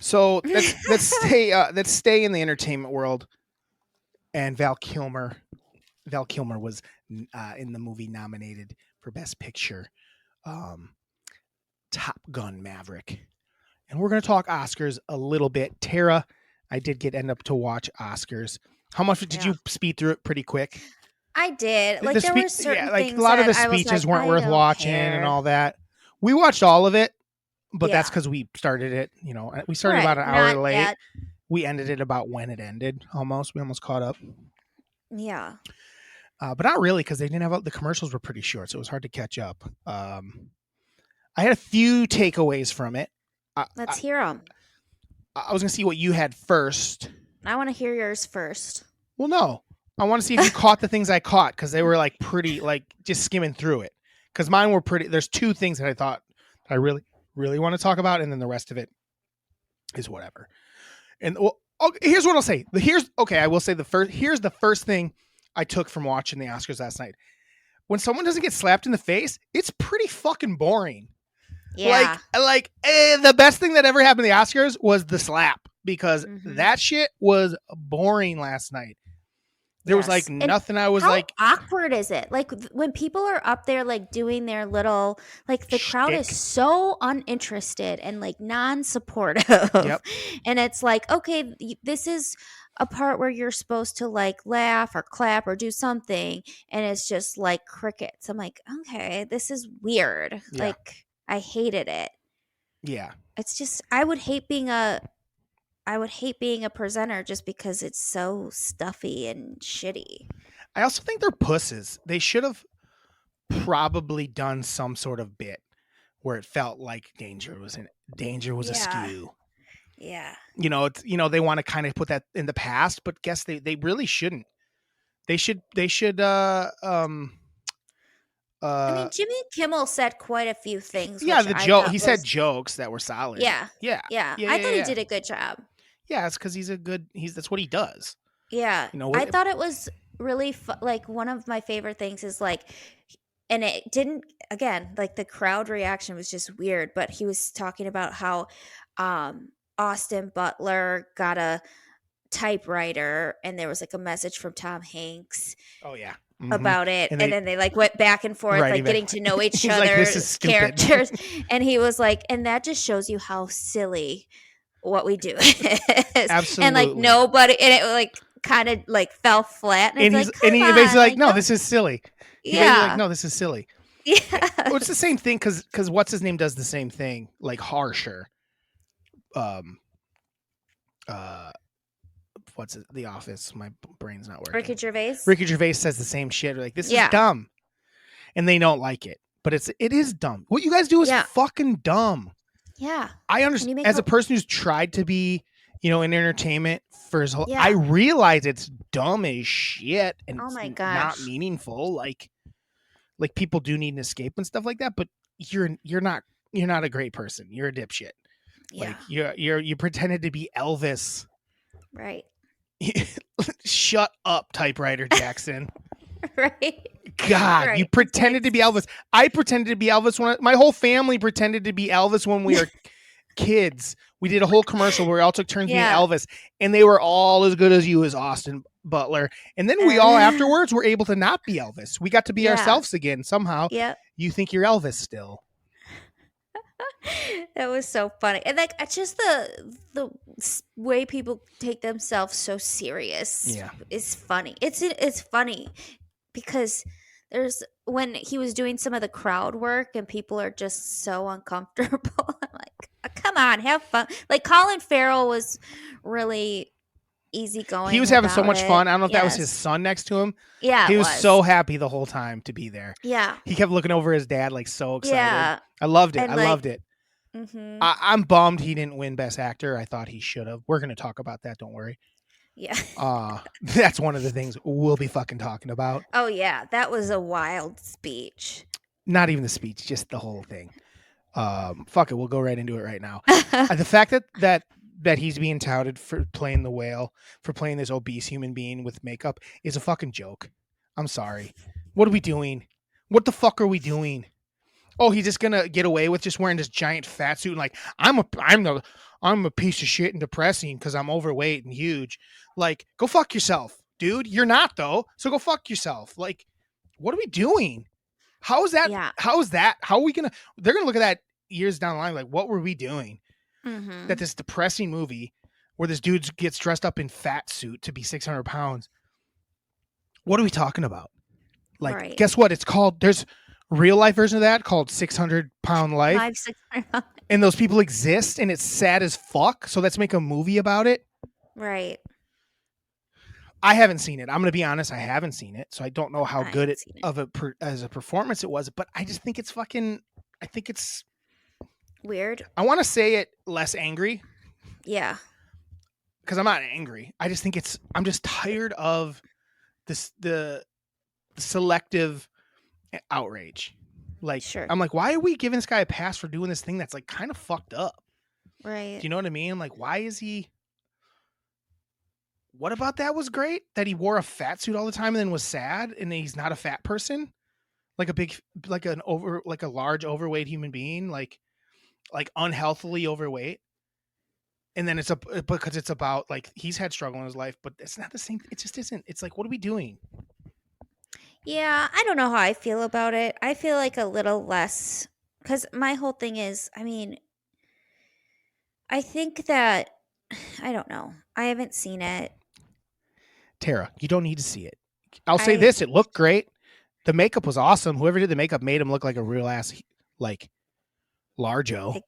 So let's stay in the entertainment world. And Val Kilmer was in the movie nominated for Best Picture, Top Gun Maverick. And we're going to talk Oscars a little bit. Tara, I did end up to watch Oscars. How much did you speed through it pretty quick? I did. Like there were certain things a lot of the that speeches like, weren't worth watching and all that. We watched all of it, but that's because we started it. You know, we started about an hour late. Yet. We ended it about when it ended. We almost caught up. Yeah. But not really, because they didn't have the commercials were pretty short, so it was hard to catch up. I had a few takeaways from it. Let's hear them. I was going to see what you had first. I want to hear yours first. Well, no. I want to see if you caught the things I caught, because they were like pretty, like just skimming through it. Because mine were pretty. There's two things that I thought that I really, really want to talk about, and then the rest of it is whatever. And well, here's what I'll say. I will say here's the first thing I took from watching the Oscars last night. When someone doesn't get slapped in the face, it's pretty fucking boring. Yeah. The best thing that ever happened to the Oscars was the slap, because that shit was boring last night. There was like nothing. I was like, awkward is it? Like when people are up there, like doing their little, like the crowd is so uninterested and like non-supportive. Yep. And it's like, okay, this is a part where you're supposed to like laugh or clap or do something, and it's just like crickets. I'm like, okay, this is weird. Yeah. Like, I hated it. Yeah. It's just I would hate being a presenter just because it's so stuffy and shitty. I also think they're pusses. They should have probably done some sort of bit where it felt like danger was Yeah. askew. Yeah. It's they want to kind of put that in the past, but guess they really shouldn't. They should I mean, Jimmy Kimmel said quite a few things, yeah, which the I joke thought he said was jokes that were solid. yeah. Yeah. Yeah. Yeah, I yeah, thought he yeah. did a good job. Yeah, it's because that's what he does. Yeah. What I thought it was really like one of my favorite things is like, and it didn't, again, like the crowd reaction was just weird, but he was talking about how Austin Butler got a typewriter and there was like a message from Tom Hanks Oh yeah. about it, And and they then they like went back and forth, writing like back- getting to know each He's like, "This is other's stupid." characters, and he was like, and that just shows you how silly what we do is. And like Absolutely. nobody, and it like kind of like fell flat, and and it's he's like, come and he on, basically like, no, don't- this is silly. He basically yeah, like, no, this is silly. yeah, Well, it's the same thing because what's his name does the same thing, like harsher. What's it? The Office? My brain's not working. Ricky Gervais. Ricky Gervais says the same shit. Like, this Yeah. is dumb, and they don't like it. But it is dumb. What you guys do is Yeah. fucking dumb. Yeah, I you understand. make As a- a person who's tried to be, in entertainment for his whole, Yeah. I realize it's dumb as shit and Oh it's my not gosh. meaningful. Like people do need an escape and stuff like that. But you're not a great person. You're a dipshit. yeah, Like you pretended to be Elvis. right, Shut up, typewriter Jackson. right. God, Right. you pretended to be Elvis. I pretended to be Elvis my whole family pretended to be Elvis when we were kids. We did a whole commercial where we all took turns Yeah. being Elvis, and they were all as good as you as Austin Butler. And then we all afterwards were able to not be Elvis. We got to be Yeah. ourselves again somehow. Yep. You think you're Elvis still. That was so funny, and like it's just the way people take themselves so serious. Yeah. Is funny. It's funny because there's when he was doing some of the crowd work and people are just so uncomfortable. I'm like, come on, have fun. Like Colin Farrell was really easygoing. He was having so about much it. fun. I don't know if that was Yes. his son next to him. Yeah, He it was so happy the whole time to be there. yeah, He kept looking over his dad like so excited. yeah. I loved it. And, I like, loved it. Mm-hmm. I'm bummed he didn't win Best Actor. I thought he should have. We're going to talk about that. Don't worry. Yeah. That's one of the things we'll be fucking talking about. Oh yeah, that was a wild speech. Not even the speech, just the whole thing. Fuck it. We'll go right into it right now. The fact that he's being touted for playing the whale, for playing this obese human being with makeup is a fucking joke. I'm sorry. What are we doing? What the fuck are we doing? Oh, he's just gonna get away with just wearing this giant fat suit and like I'm a piece of shit and depressing because I'm overweight and huge. Like, go fuck yourself, dude. You're not though, so go fuck yourself. Like, what are we doing? How is that? Yeah. How is that? How are we gonna? They're gonna look at that years down the line. Like, what were we doing? Mm-hmm. That this depressing movie where this dude gets dressed up in fat suit to be 600 pounds. What are we talking about? Like, Right. guess what? It's called. There's a real life version of that called 600-Pound Life. 500, 600. And those people exist and it's sad as fuck. So let's make a movie about it. Right. I haven't seen it. I'm going to be honest. I haven't seen it. So I don't know how I good haven't seen it. as a performance it was. But I just think it's fucking, I think it's, Weird. I want to say it less angry Yeah. because I'm not angry. I just think I'm just tired of the selective outrage. Like, Sure. I'm like, why are we giving this guy a pass for doing this thing that's like kind of fucked up? Right. Do you know what I mean? Like, why is he? What about that was great? That he wore a fat suit all the time and then was sad and he's not a fat person? Like a large overweight human being, like unhealthily overweight. And then because it's about like he's had struggle in his life, but it's not the same. It just isn't. It's like, what are we doing? Yeah, I don't know how I feel about it. I feel like a little less because my whole thing is, I mean, I think that I don't know. I haven't seen it. Tara, you don't need to see it. I'll say I- this: it looked great. The makeup was awesome. Whoever did the makeup made him look like a real ass, like Larjo.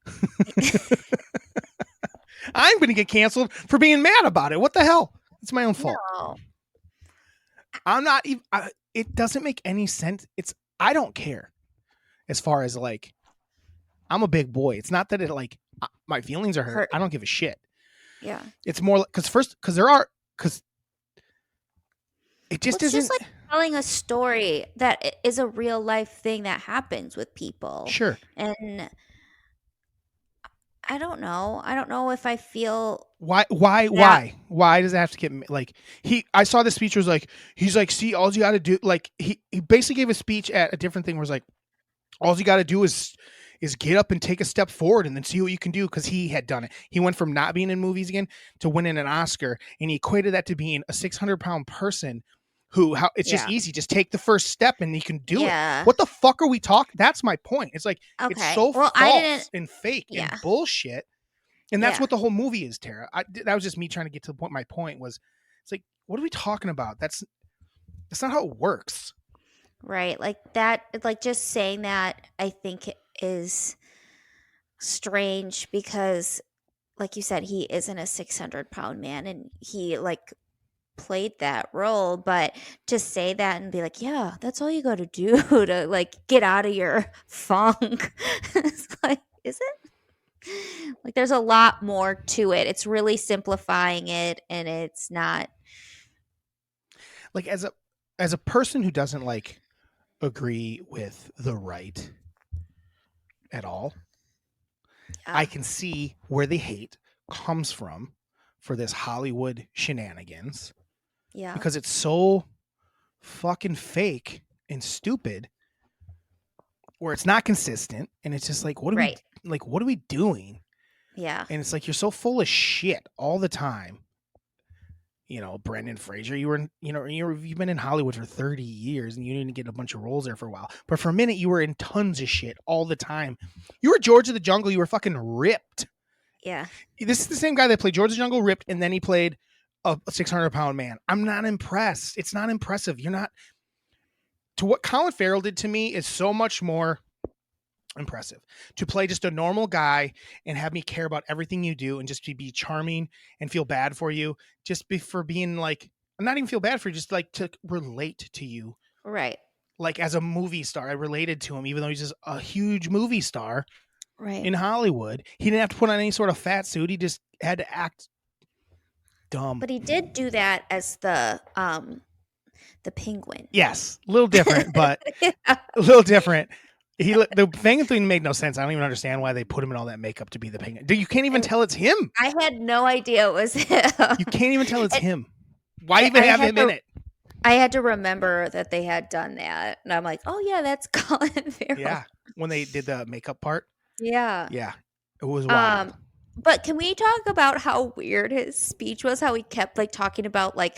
I'm going to get canceled for being mad about it. What the hell? It's my own fault. No. I'm not even. It doesn't make any sense. I don't care. As far as like, I'm a big boy. It's not that it like my feelings are hurt. I don't give a shit. Yeah. It's more because it just It's isn't. just like telling a story that is a real life thing that happens with people. Sure. And I don't know. I don't know if I feel Why does it have to get like I saw the speech was like, he's like, see, all you got to do, like he basically gave a speech at a different thing where it's like, all you got to do is get up and take a step forward and then see what you can do. Because he had done it. He went from not being in movies again to winning an Oscar, and he equated that to being a 600-pound person it's just easy. Just take the first step and you can do it. What the fuck are we talking? That's my point. It's like, it's so false and fake and bullshit. And that's what the whole movie is, Tara. That was just me trying to get to the point. My point was, it's like, what are we talking about? That's not how it works. Right. Like that, like just saying that, I think is strange because, like you said, he isn't a 600-pound man and he like played that role. But to say that and be like, yeah, that's all you got to do to like get out of your funk. It's like, is it? Like there's a lot more to it. It's really simplifying it, and it's not like as a person who doesn't like agree with the right at all. I can see where the hate comes from for this Hollywood shenanigans. Yeah. Because it's so fucking fake and stupid where it's not consistent, and it's just like, what are we doing? Yeah. And it's like, you're so full of shit all the time. You know, Brendan Fraser, you've been in Hollywood for 30 years and you didn't get a bunch of roles there for a while. But for a minute, you were in tons of shit all the time. You were George of the Jungle. You were fucking ripped. Yeah. This is the same guy that played George of the Jungle, ripped, and then he played a 600-pound man. I'm not impressed. It's not impressive. You're not. To what Colin Farrell did to me is so much more impressive. To play just a normal guy and have me care about everything you do and just to be charming and feel bad for you, for being like, I'm not even feel bad for you, just like to relate to you. Right. Like as a movie star, I related to him, even though he's just a huge movie star in Hollywood. He didn't have to put on any sort of fat suit. He just had to act dumb. But he did do that as the penguin. Yes, a little different, but a little different. The penguin thing made no sense. I don't even understand why they put him in all that makeup to be the penguin. You can't even tell it's him. I had no idea it was him. You can't even tell it's him. Why even have him in it? I had to remember that they had done that, and I'm like, oh yeah, that's Colin Farrell. Yeah, when they did the makeup part. Yeah. Yeah, it was wild. But can we talk about how weird his speech was? How he kept like talking about like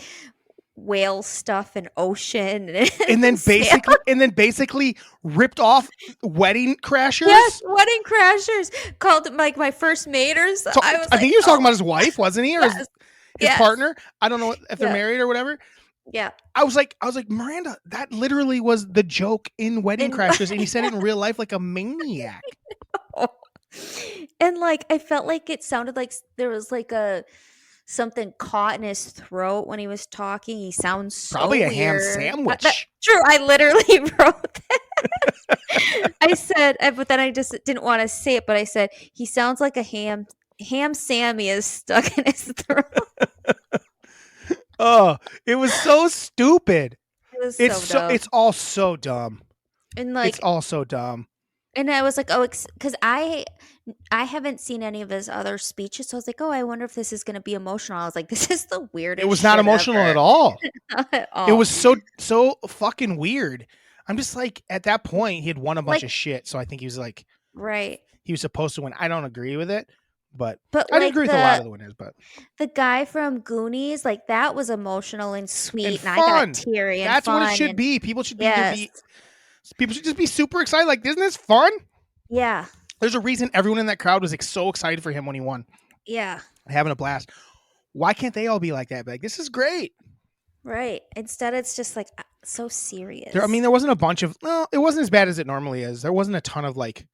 whale stuff and ocean, and then basically ripped off Wedding Crashers. Yes, Wedding Crashers called it like my first maters. So, I think he was talking about his wife, wasn't he, or his partner? I don't know if they're married or whatever. Yeah. I was like, Miranda, that literally was the joke in Wedding Crashers, and he said it in real life like a maniac. And like I felt like it sounded like there was like something caught in his throat when he was talking. He sounds so probably weird. A ham sandwich. True, I literally wrote that. I said, but then I just didn't want to say it. But I said he sounds like a ham Sammy is stuck in his throat. Oh, it was so stupid. It's all so dumb. And like it's all so dumb. And I was like, oh, because I haven't seen any of his other speeches, so I was like, oh, I wonder if this is going to be emotional. I was like, this is the weirdest. It was not emotional ever. At all. Not at all. It was so fucking weird. I'm just like, at that point, he had won a bunch of shit, so I think he was like, right. He was supposed to win. I don't agree with it, but I like agree with a lot of the winners. But the guy from Goonies, like that was emotional and sweet, and fun. I got teary. And that's fun what it should be. People should yes. People should just be super excited. Like, isn't this fun? Yeah. There's a reason everyone in that crowd was like so excited for him when he won. Yeah. Having a blast. Why can't they all be like that? Like, this is great. Right. Instead, it's just like so serious. There wasn't a bunch of. Well, it wasn't as bad as it normally is. There wasn't a ton of like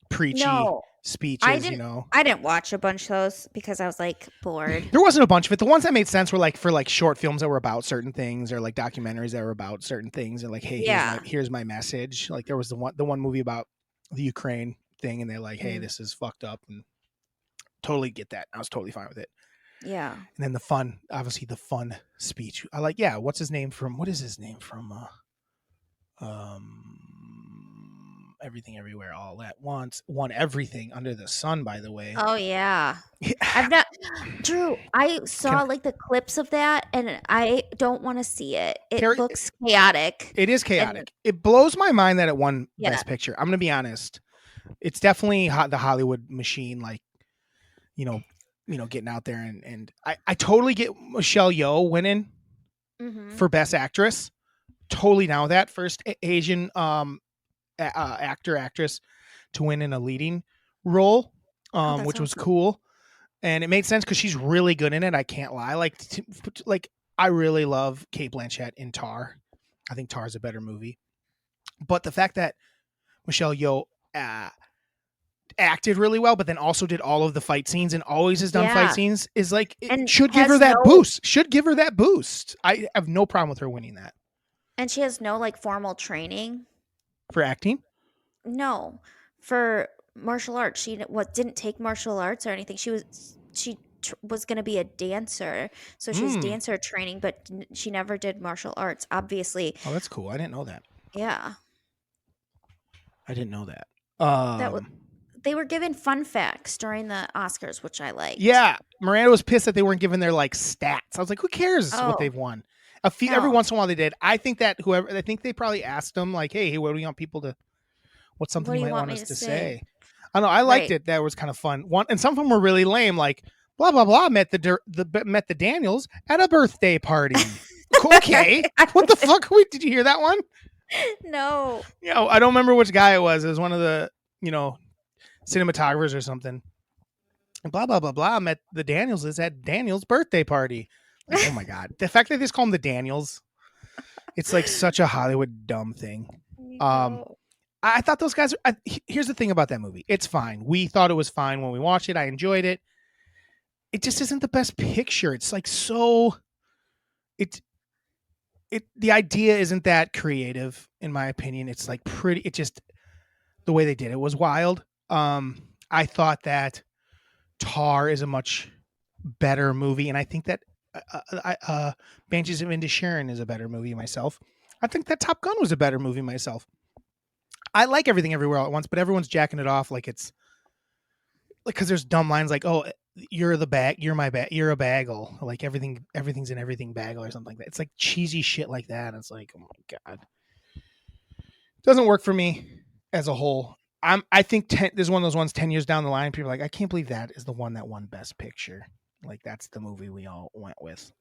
preachy No, speeches. I didn't watch a bunch of those because I was like bored. There wasn't a bunch of it. The ones that made sense were like for like short films that were about certain things, or like documentaries that were about certain things, and like, hey, Yeah. here's my message. Like there was the one movie about the Ukraine thing, and they're like, hey, this is fucked up, and totally get that. I was totally fine with it. Yeah. And then the fun speech. I like, what is his name from Everything Everywhere All at Once, won everything under the sun, by the way. Oh yeah. I've not Drew, I saw like the clips of that and I don't want to see it. It looks chaotic. It is chaotic. It blows my mind that it won Yeah. Best Picture. I'm going to be honest. It's definitely the Hollywood machine, like, getting out there. And I totally get Michelle Yeoh winning for Best Actress. Totally down with that. First Asian actress to win in a leading role, which was cool. And it made sense because she's really good in it. I can't lie. Like I really love Cate Blanchett in Tar. I think Tar is a better movie. But the fact that Michelle Yeoh acted really well, but then also did all of the fight scenes and always has done fight scenes is like, it should give her that boost. Should give her that boost. I have no problem with her winning that. And she has no like formal training for acting. No, for martial arts. She didn't take martial arts or anything. She was going to be a dancer, so she was dancer training, but she never did martial arts. Obviously. Oh, that's cool. I didn't know that. Yeah, I didn't know that. They were given fun facts during the Oscars, which I liked. Yeah, Miranda was pissed that they weren't given their like stats. I was like, who cares what they've won? Every once in a while they did. I think that I think they probably asked them like, hey, what do you want people to? What's something you might want us to say? I don't know. I liked it. That was kind of fun. And some of them were really lame. Like blah blah blah met the Daniels at a birthday party. Okay, what the fuck? Did you hear that one? No. I don't remember which guy it was. It was one of the cinematographers or something. And blah blah blah blah met the Daniels is at Daniel's birthday party. Like, oh my god, the fact that they just call them the Daniels, it's like such a Hollywood dumb thing. I thought those guys. Here's the thing about that movie. It's fine. We thought it was fine when we watched it. I enjoyed it. It just isn't the best picture. It's like so. The idea isn't that creative, in my opinion. It's like pretty. It just the way they did it was wild. I thought that Tar is a much better movie, and I think that Banshees of Inisherin is a better movie myself. I think that Top Gun was a better movie myself. I like Everything Everywhere All at Once, but everyone's jacking it off like it's like because there's dumb lines like, "Oh, you're the bag, you're my bag, you're a bagel," like everything's an everything bagel or something like that. It's like cheesy shit like that. And it's like, oh my god, it doesn't work for me as a whole. I think there's one of those ones 10 years down the line. People are like, I can't believe that is the one that won Best Picture. Like that's the movie we all went with.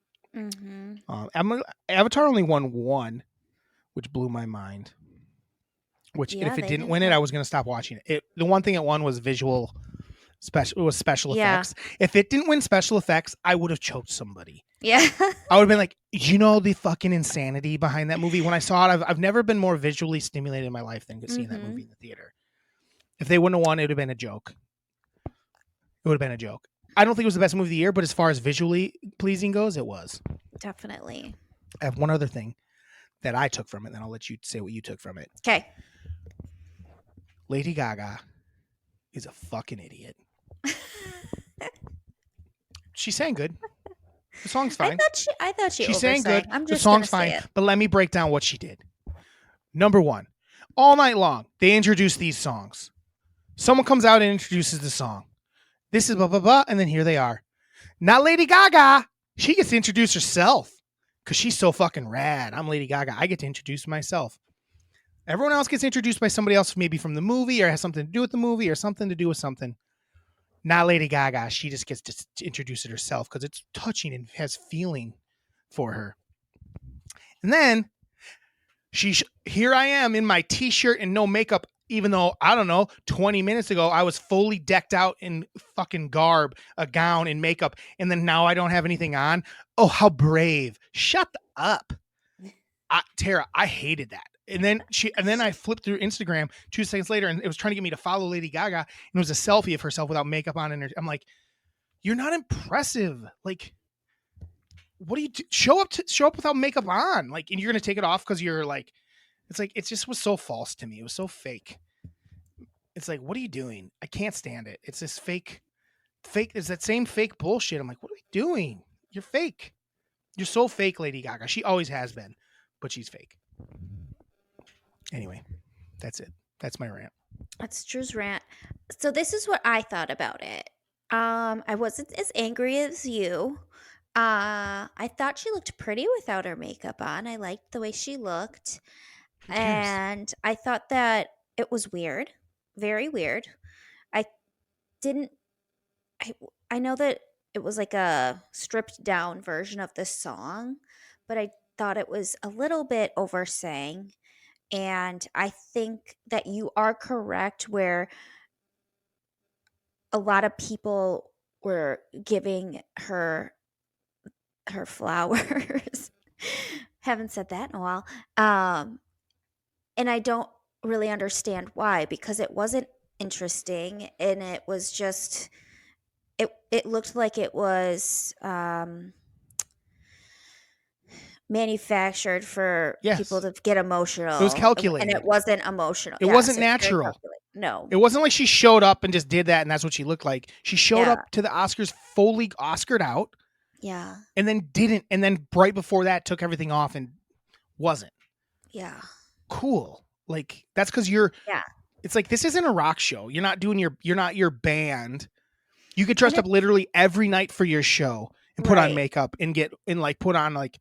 Avatar only won one, which blew my mind. Which if it didn't win it, I was going to stop watching it. The one thing it won was special effects. If it didn't win special effects, I would have choked somebody. Yeah. I would have been like, the fucking insanity behind that movie. When I saw it, I've never been more visually stimulated in my life than seeing that movie in the theater. If they wouldn't have won, it would have been a joke. I don't think it was the best movie of the year, but as far as visually pleasing goes, it was. Definitely. I have one other thing that I took from it, and then I'll let you say what you took from it. Okay. Lady Gaga is a fucking idiot. She sang good. The song's fine. I thought she sang good. I'm just the song's fine. But let me break down what she did. Number one, all night long, they introduce these songs. Someone comes out and introduces the song. This is blah, blah, blah. And then here they are. Not Lady Gaga. She gets to introduce herself because she's so fucking rad. I'm Lady Gaga. I get to introduce myself. Everyone else gets introduced by somebody else, maybe from the movie or has something to do with the movie or something to do with something. Not Lady Gaga. She just gets to introduce it herself because it's touching and has feeling for her. And then here I am in my t-shirt and no makeup, even though, I don't know, 20 minutes ago, I was fully decked out in fucking garb, a gown and makeup. And then now I don't have anything on. Oh, how brave. Shut up. Tara, I hated that. And then I flipped through Instagram 2 seconds later, and it was trying to get me to follow Lady Gaga, and it was a selfie of herself without makeup on. And I'm like, you're not impressive. Like, what do you do? Show up without makeup on? Like, and you're gonna take it off because you're like, it's like it just was so false to me. It was so fake. It's like, what are you doing? I can't stand it. It's this fake. It's that same fake bullshit. I'm like, what are we doing? You're fake. You're so fake, Lady Gaga. She always has been, but she's fake. Anyway, that's it. That's my rant. That's Drew's rant. So this is what I thought about it. I wasn't as angry as you. I thought she looked pretty without her makeup on. I liked the way she looked. Who cares? And I thought that it was weird. Very weird. I didn't I know that it was like a stripped down version of this song, but I thought it was a little bit oversang. And I think that you are correct where a lot of people were giving her flowers. Haven't said that in a while. And I don't really understand why, because it wasn't interesting and it was just it looked like it was manufactured for people to get emotional. It was calculated. And it wasn't emotional. It wasn't natural. No. It wasn't like she showed up and just did that and that's what she looked like. She showed up to the Oscars fully Oscared out. Yeah. And then didn't. And then right before that took everything off and wasn't. Yeah. Cool. Like, that's because you're. Yeah. It's like, this isn't a rock show. You're not your band. You get dressed up literally every night for your show and put on makeup and put on like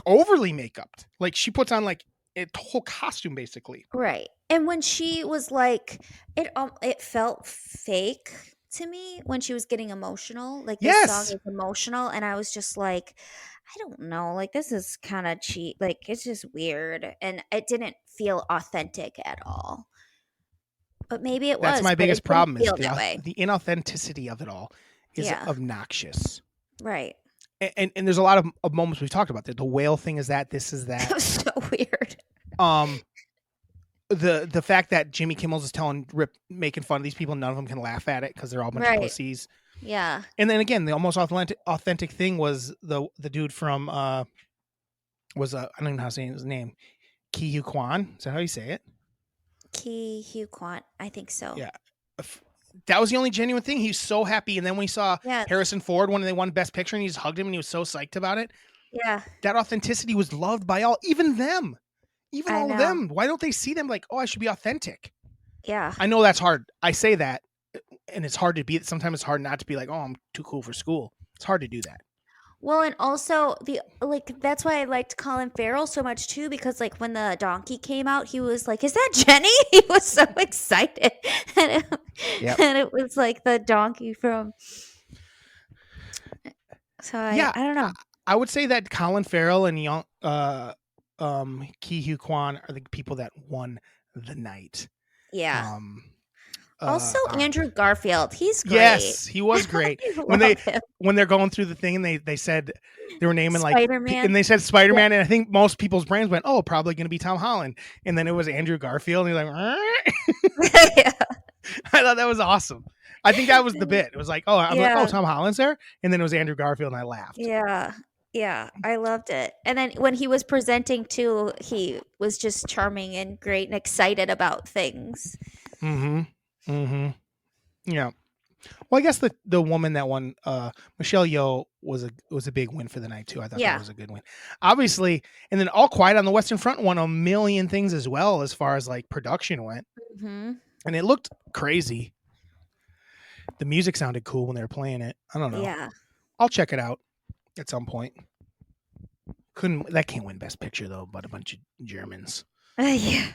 overly makeuped. Like, she puts on like a whole costume basically. Right. And when she was like, it felt fake to me when she was getting emotional. Like, this song is emotional, and I was just like, I don't know, like, this is kind of cheap. Like, it's just weird, and it didn't feel authentic at all. But maybe it was. That's my biggest problem is the inauthenticity of it all is obnoxious. Right. And there's a lot of moments we've talked about that. The whale thing is that. This is that. That was so weird. The fact that Jimmy Kimmel's is making fun of these people, none of them can laugh at it because they're all a bunch of pussies. Yeah. And then again, the almost authentic thing was the dude from I don't even know how to say his name. Ki Hu Kwan. Is that how you say it? Ki Hu Kwan. I think so. Yeah. That was the only genuine thing. He was so happy. And then when we saw Harrison Ford when they won Best Picture and he just hugged him and he was so psyched about it. Yeah. That authenticity was loved by all, even them. Even all of them. Why don't they see them like, oh, I should be authentic? Yeah. I know that's hard. I say that, and it's hard to be. Sometimes it's hard not to be like, oh, I'm too cool for school. It's hard to do that. Well, and also that's why I liked Colin Farrell so much too, because like when the donkey came out, he was like, "Is that Jenny?" He was so excited, and it was like the donkey from. So I don't know. I would say that Colin Farrell and Ki Hu Kwan are the people that won the night. Yeah. Also, Andrew Garfield, he's great. Yes, he was great. when they're going through the thing and they said they were naming Spider-Man. and they said Spider-Man, and I think most people's brains went, oh, probably going to be Tom Holland, and then it was Andrew Garfield, and he's like, yeah. I thought that was awesome. I think that was the bit. It was like, oh, Tom Holland's there, and then it was Andrew Garfield, and I laughed. Yeah. Yeah, I loved it. And then when he was presenting too, he was just charming and great and excited about things. Mm-hmm. Mm-hmm. Yeah. Well, I guess the woman that won, Michelle Yeoh, was a big win for the night too. I thought that was a good win. Obviously, and then All Quiet on the Western Front won a million things as well as far as like production went. Mm-hmm. And it looked crazy. The music sounded cool when they were playing it. I don't know. Yeah. I'll check it out at some point. That can't win Best Picture though, but a bunch of Germans. Yeah.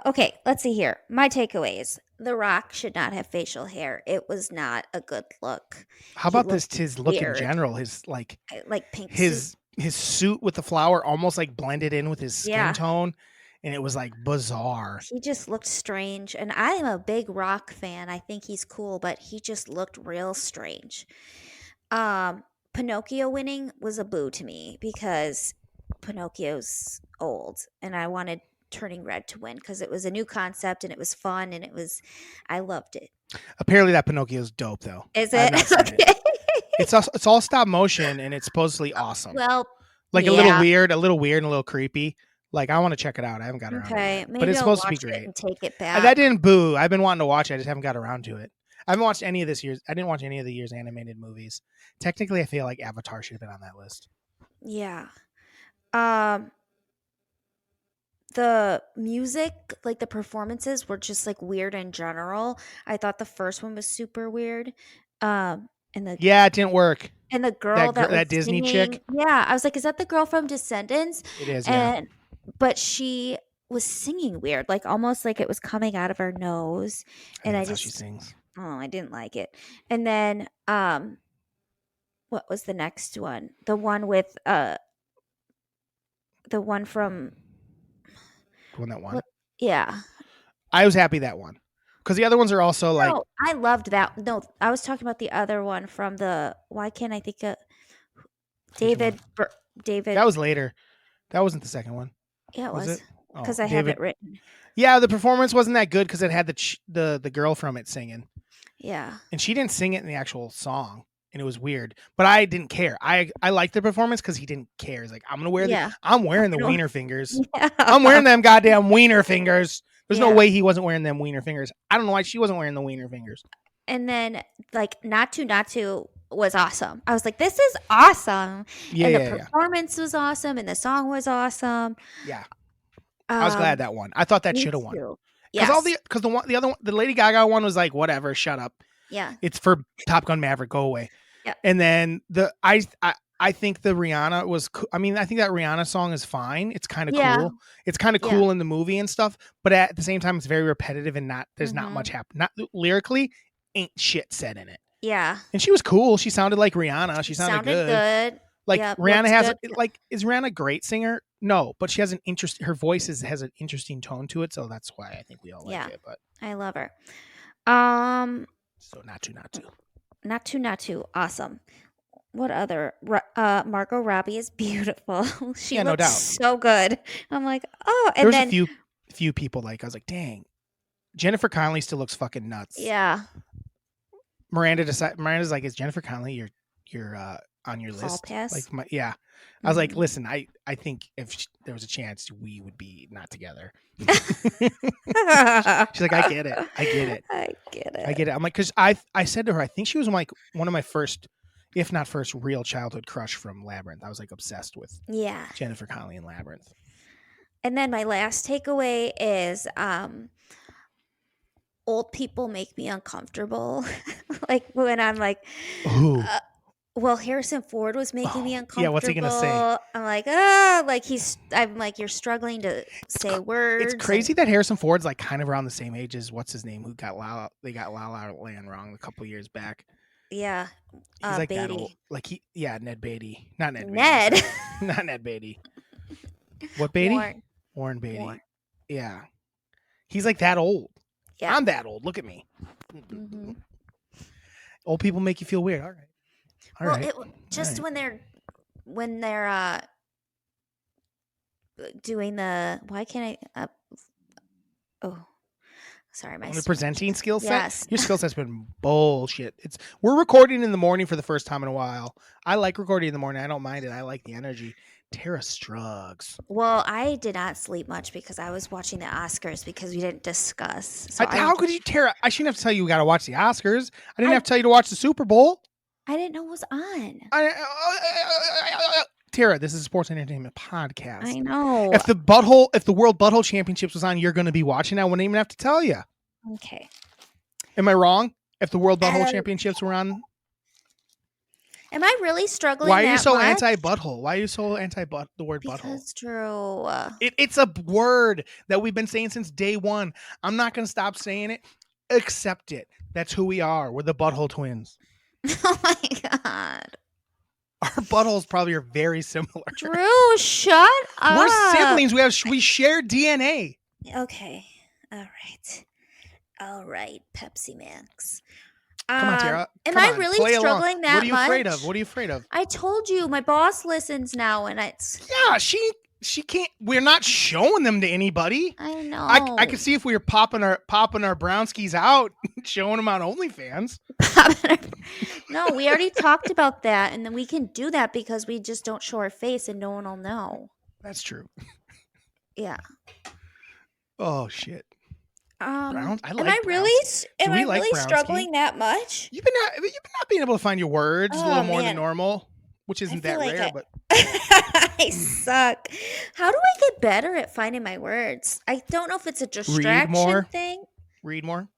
Okay, let's see here. My takeaways. The Rock should not have facial hair. It was not a good look. How about his look in general? His like pink his suit with the flower almost like blended in with his skin tone, and it was like bizarre. He just looked strange, and I am a big Rock fan. I think he's cool, but he just looked real strange. Pinocchio winning was a boo to me because Pinocchio's old, and I wanted Turning Red to win because it was a new concept and it was fun and I loved it. Apparently, that Pinocchio's dope though. Is I've it? not seen Okay. it. It's all stop motion and it's supposedly awesome. Well, Like a yeah. little weird and a little creepy. Like I want to check it out. I haven't got around to it Okay, yet. maybe But it's I'll supposed to be watch it great. and take it That back. didn't boo. I've been wanting to watch it. I just haven't got around to it. I haven't watched any of this year's. I didn't watch any of the year's animated movies. Technically, I feel like Avatar should have been on that list. Yeah. Um, the music, like the performances, were just like weird in general. I thought the first one was super weird. And the Yeah, it didn't work. and the girl that was that Disney singing, chick? yeah, I was like, is that the girl from Descendants? It is, yeah. And but she was singing weird, like almost like it was coming out of her nose, I and think I that's how she just sings. I didn't like it. And then what was the next one? The one with the one from The one that won. what? Yeah. I was happy that one. Because the other ones are also like, No, I loved that. No, I was talking about the other one from the. Why can't I think of David? David. that was later. That wasn't the second one. Yeah, it Was was it? because Oh, I have David. it written. Yeah, the performance wasn't that good because it had the girl from it singing. Yeah. And she didn't sing it in the actual song. And it was weird. But I didn't care. I liked the performance because he didn't care. He's like, I'm gonna wear Yeah. I'm wearing the know. wiener fingers. Yeah. I'm wearing them goddamn wiener fingers. There's no Yeah. way he wasn't wearing them wiener fingers. I don't know why she wasn't wearing the wiener fingers. And then like Not to was awesome. I was like, this is awesome. Yeah, And yeah, the yeah. performance was awesome and the song was awesome. Yeah. I was glad that won. I thought that Me should have won. too. Because Yes. the other one, the Lady Gaga one was like, whatever, shut up. Yeah. It's for Top Gun Maverick, go away. Yeah. And then I think the Rihanna was I mean, I think that Rihanna song is fine. It's kind of Yeah. cool. It's kind of Yeah. cool in the movie and stuff, but at the same time it's very repetitive and there's not Mhm. much happen. Not lyrically, ain't shit said in it. Yeah. And she was cool. She sounded like Rihanna. She sounded good. Like Yep, Rihanna looks has good. like is Rihanna a great singer? No, but she has her voice has an interesting tone to it, so that's why I think we all like Yeah. it. But I love her. so not to. Not too awesome. What other? Margot Robbie is beautiful. She Yeah, no looks doubt. so good. I'm like, oh, There and was then a few people like I was like, dang, Jennifer Connelly still looks fucking nuts. yeah, Miranda's like, is Jennifer Connelly your on your Hall list? pass? Like yeah. I was like, Mhm. listen, I think if there was a chance we would be not together. She's like, I get it. I get it. I get it. I'm like, because I said to her, I think she was like one of my first, if not first, real childhood crush from Labyrinth. I was like obsessed with Yeah. Jennifer Connelly in Labyrinth. And then my last takeaway is old people make me uncomfortable. Like when I'm like, Ooh. well, Harrison Ford was making me Oh, uncomfortable. yeah, what's he gonna say? I'm like, I'm like, you're struggling to say words. It's crazy that Harrison Ford's like kind of around the same age as what's his name, who got they got La La Land wrong a couple years back. Yeah. He's like that Beatty. old. Like Ned Beatty. Not Ned Beatty. Ned. sorry. Not Ned Beatty. What Beatty? Warren Beatty. Warren. Yeah. He's like that old. Yeah. I'm that old. Look at me. Mhm. Old people make you feel weird. All right. All right. Just right. when they're doing the why can't I sorry, my On the presenting skill set, Yes. your skill set's been bullshit. We're recording in the morning for the first time in a while. I like recording in the morning. I don't mind it. I like the energy. Tara Struggs. Well, I did not sleep much because I was watching the Oscars because we didn't discuss. So How could you, Tara? I shouldn't have to tell you got to watch the Oscars. I didn't have to tell you to watch the Super Bowl. I didn't know it was on. Tara, this is a sports entertainment podcast. I know. If the World Butthole Championships was on, you're going to be watching. I wouldn't even have to tell you. Okay. Am I wrong? If the World Butthole Championships were on, am I really struggling? why are you so much? anti-butthole? Why are you so the word butthole? Because Drew. It's a word that we've been saying since day one. I'm not going to stop saying it. Accept it. That's who we are. We're the Butthole Twins. Oh my god. Our buttholes probably are very similar. Drew, shut up. We're siblings. We share DNA. Okay. All right, Pepsi Max. Come on, Tara. Am Come I on, really play along. struggling that much? What are you afraid of? What are you afraid of? I told you, my boss listens now, and it's. Yeah, she can't. We're not showing them to anybody. I know. I could see if we were popping our brownskis out, showing them on OnlyFans. No, we already talked about that, and then we can do that because we just don't show our face, and no one will know. That's true. Yeah. Oh shit. Browns? I like am I really like struggling that much? You've been not being able to find your words a little more than normal, which isn't that like rare, but I suck. How do I get better at finding my words? I don't know if it's a distraction thing. Read more.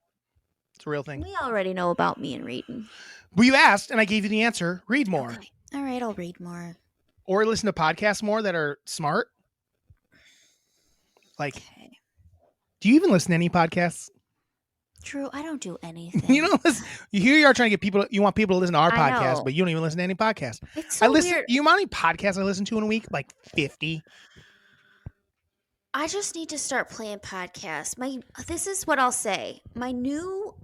It's a real thing. We already know about me and reading. Well, you asked, and I gave you the answer. Read more. Okay. All right, I'll read more. Or listen to podcasts more that are smart. Like, do you even listen to any podcasts? True, I don't do anything. You are trying to get people. You want people to listen to our podcast, but you don't even listen to any podcasts. It's so weird. You know how many podcasts I listen to in a week? Like 50. I just need to start playing podcasts. This is what I'll say. My new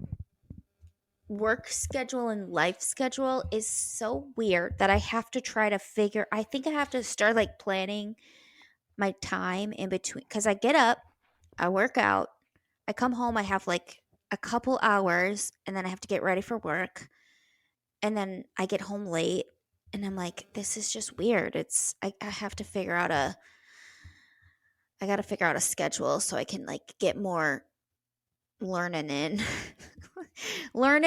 work schedule and life schedule is so weird that I have to try to figure. I think I have to start like planning my time in between, because I get up, I work out, I come home, I have like a couple hours, and then I have to get ready for work, and then I get home late, and I'm like, this is just weird. I have to figure out a schedule so I can like get more learning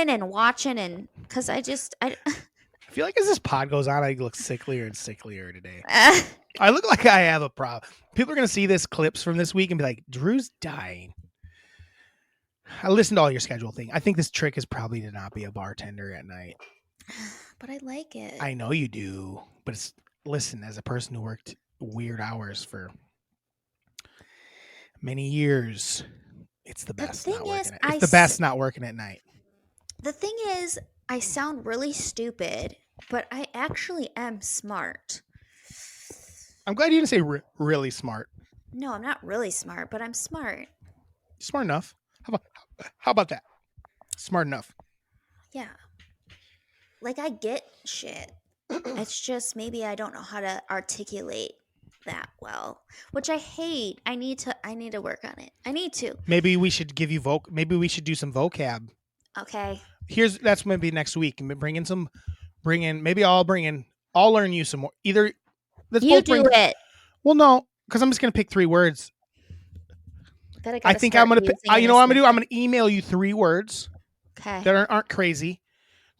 and watching, and because I feel like as this pod goes on, I look sicklier and sicklier today. I look like I have a problem. People are going to see this clips from this week and be like, Drew's dying. I listened to all your schedule thing. I think this trick is probably to not be a bartender at night. But I like it. I know you do. But listen, as a person who worked weird hours for many years, it's the best not working it's the best not working at night. The thing is, I sound really stupid, but I actually am smart. I'm glad you didn't say really smart. No, I'm not really smart, but I'm smart. Smart enough. How about that? Smart enough. Yeah. Like, I get shit. It's just maybe I don't know how to articulate that well, which I hate. I need to work on it. I need to. Maybe we should give you maybe we should do some vocab. Okay. That's maybe next week. Maybe I'll learn you some more. Either let's you both do it. Well, no, because I'm just gonna pick 3 words. I think I'm gonna. You know what I'm gonna do? I'm gonna email you 3 words. Okay. That aren't crazy.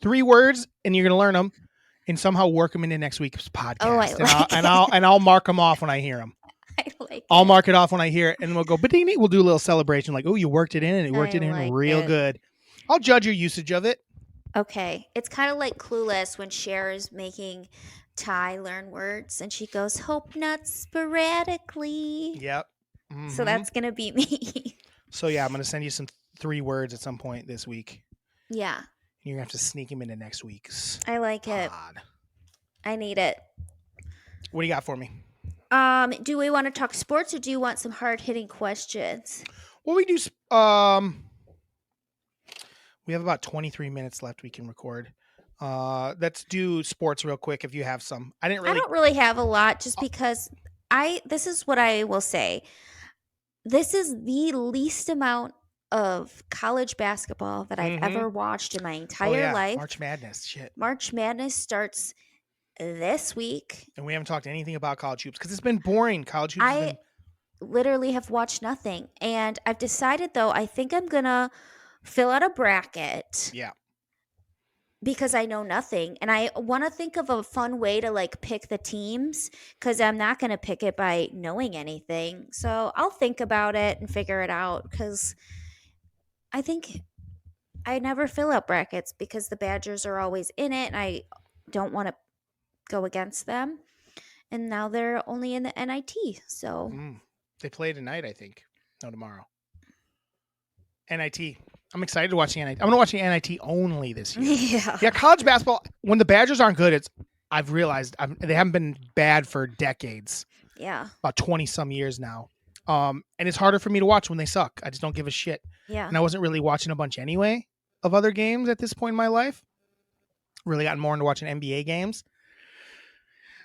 3 words, and you're gonna learn them, and somehow work them into next week's podcast. Oh, I like and I'll mark them off when I hear them. I'll mark it off when I hear it, and we'll go. But we'll do a little celebration, like, oh, you worked it in, and you worked it in real good. I'll judge your usage of it. Okay. It's kind of like Clueless when Cher is making Ty learn words, and she goes, hope not sporadically. Yep. Mm-hmm. So that's going to be me. So, yeah, I'm going to send you some 3 words at some point this week. Yeah. You're going to have to sneak them into next week's I like pod. it. I need it. What do you got for me? Do we want to talk sports, or do you want some hard-hitting questions? Well, we do. We have about 23 minutes left we can record. Let's do sports real quick if you have some. I don't really have a lot, just because this is what I will say. This is the least amount of college basketball that I've ever watched in my entire life. March Madness. Shit. March Madness starts this week. And we haven't talked anything about college hoops because it's been boring. College hoops. I literally have watched nothing. And I've decided, though, I think I'm going to fill out a bracket. Yeah. Because I know nothing. And I want to think of a fun way to like pick the teams, because I'm not going to pick it by knowing anything. So I'll think about it and figure it out, because I think I never fill out brackets because the Badgers are always in it and I don't want to go against them. And now they're only in the NIT. So they play tonight, I think. No, tomorrow. NIT. I'm excited to watch the NIT. I'm going to watch the NIT only this year. Yeah. College basketball, when the Badgers aren't good, I've realized they haven't been bad for decades, Yeah. about 20 some years now. And it's harder for me to watch when they suck. I just don't give a shit. Yeah. And I wasn't really watching a bunch anyway of other games at this point in my life. Really gotten more into watching NBA games.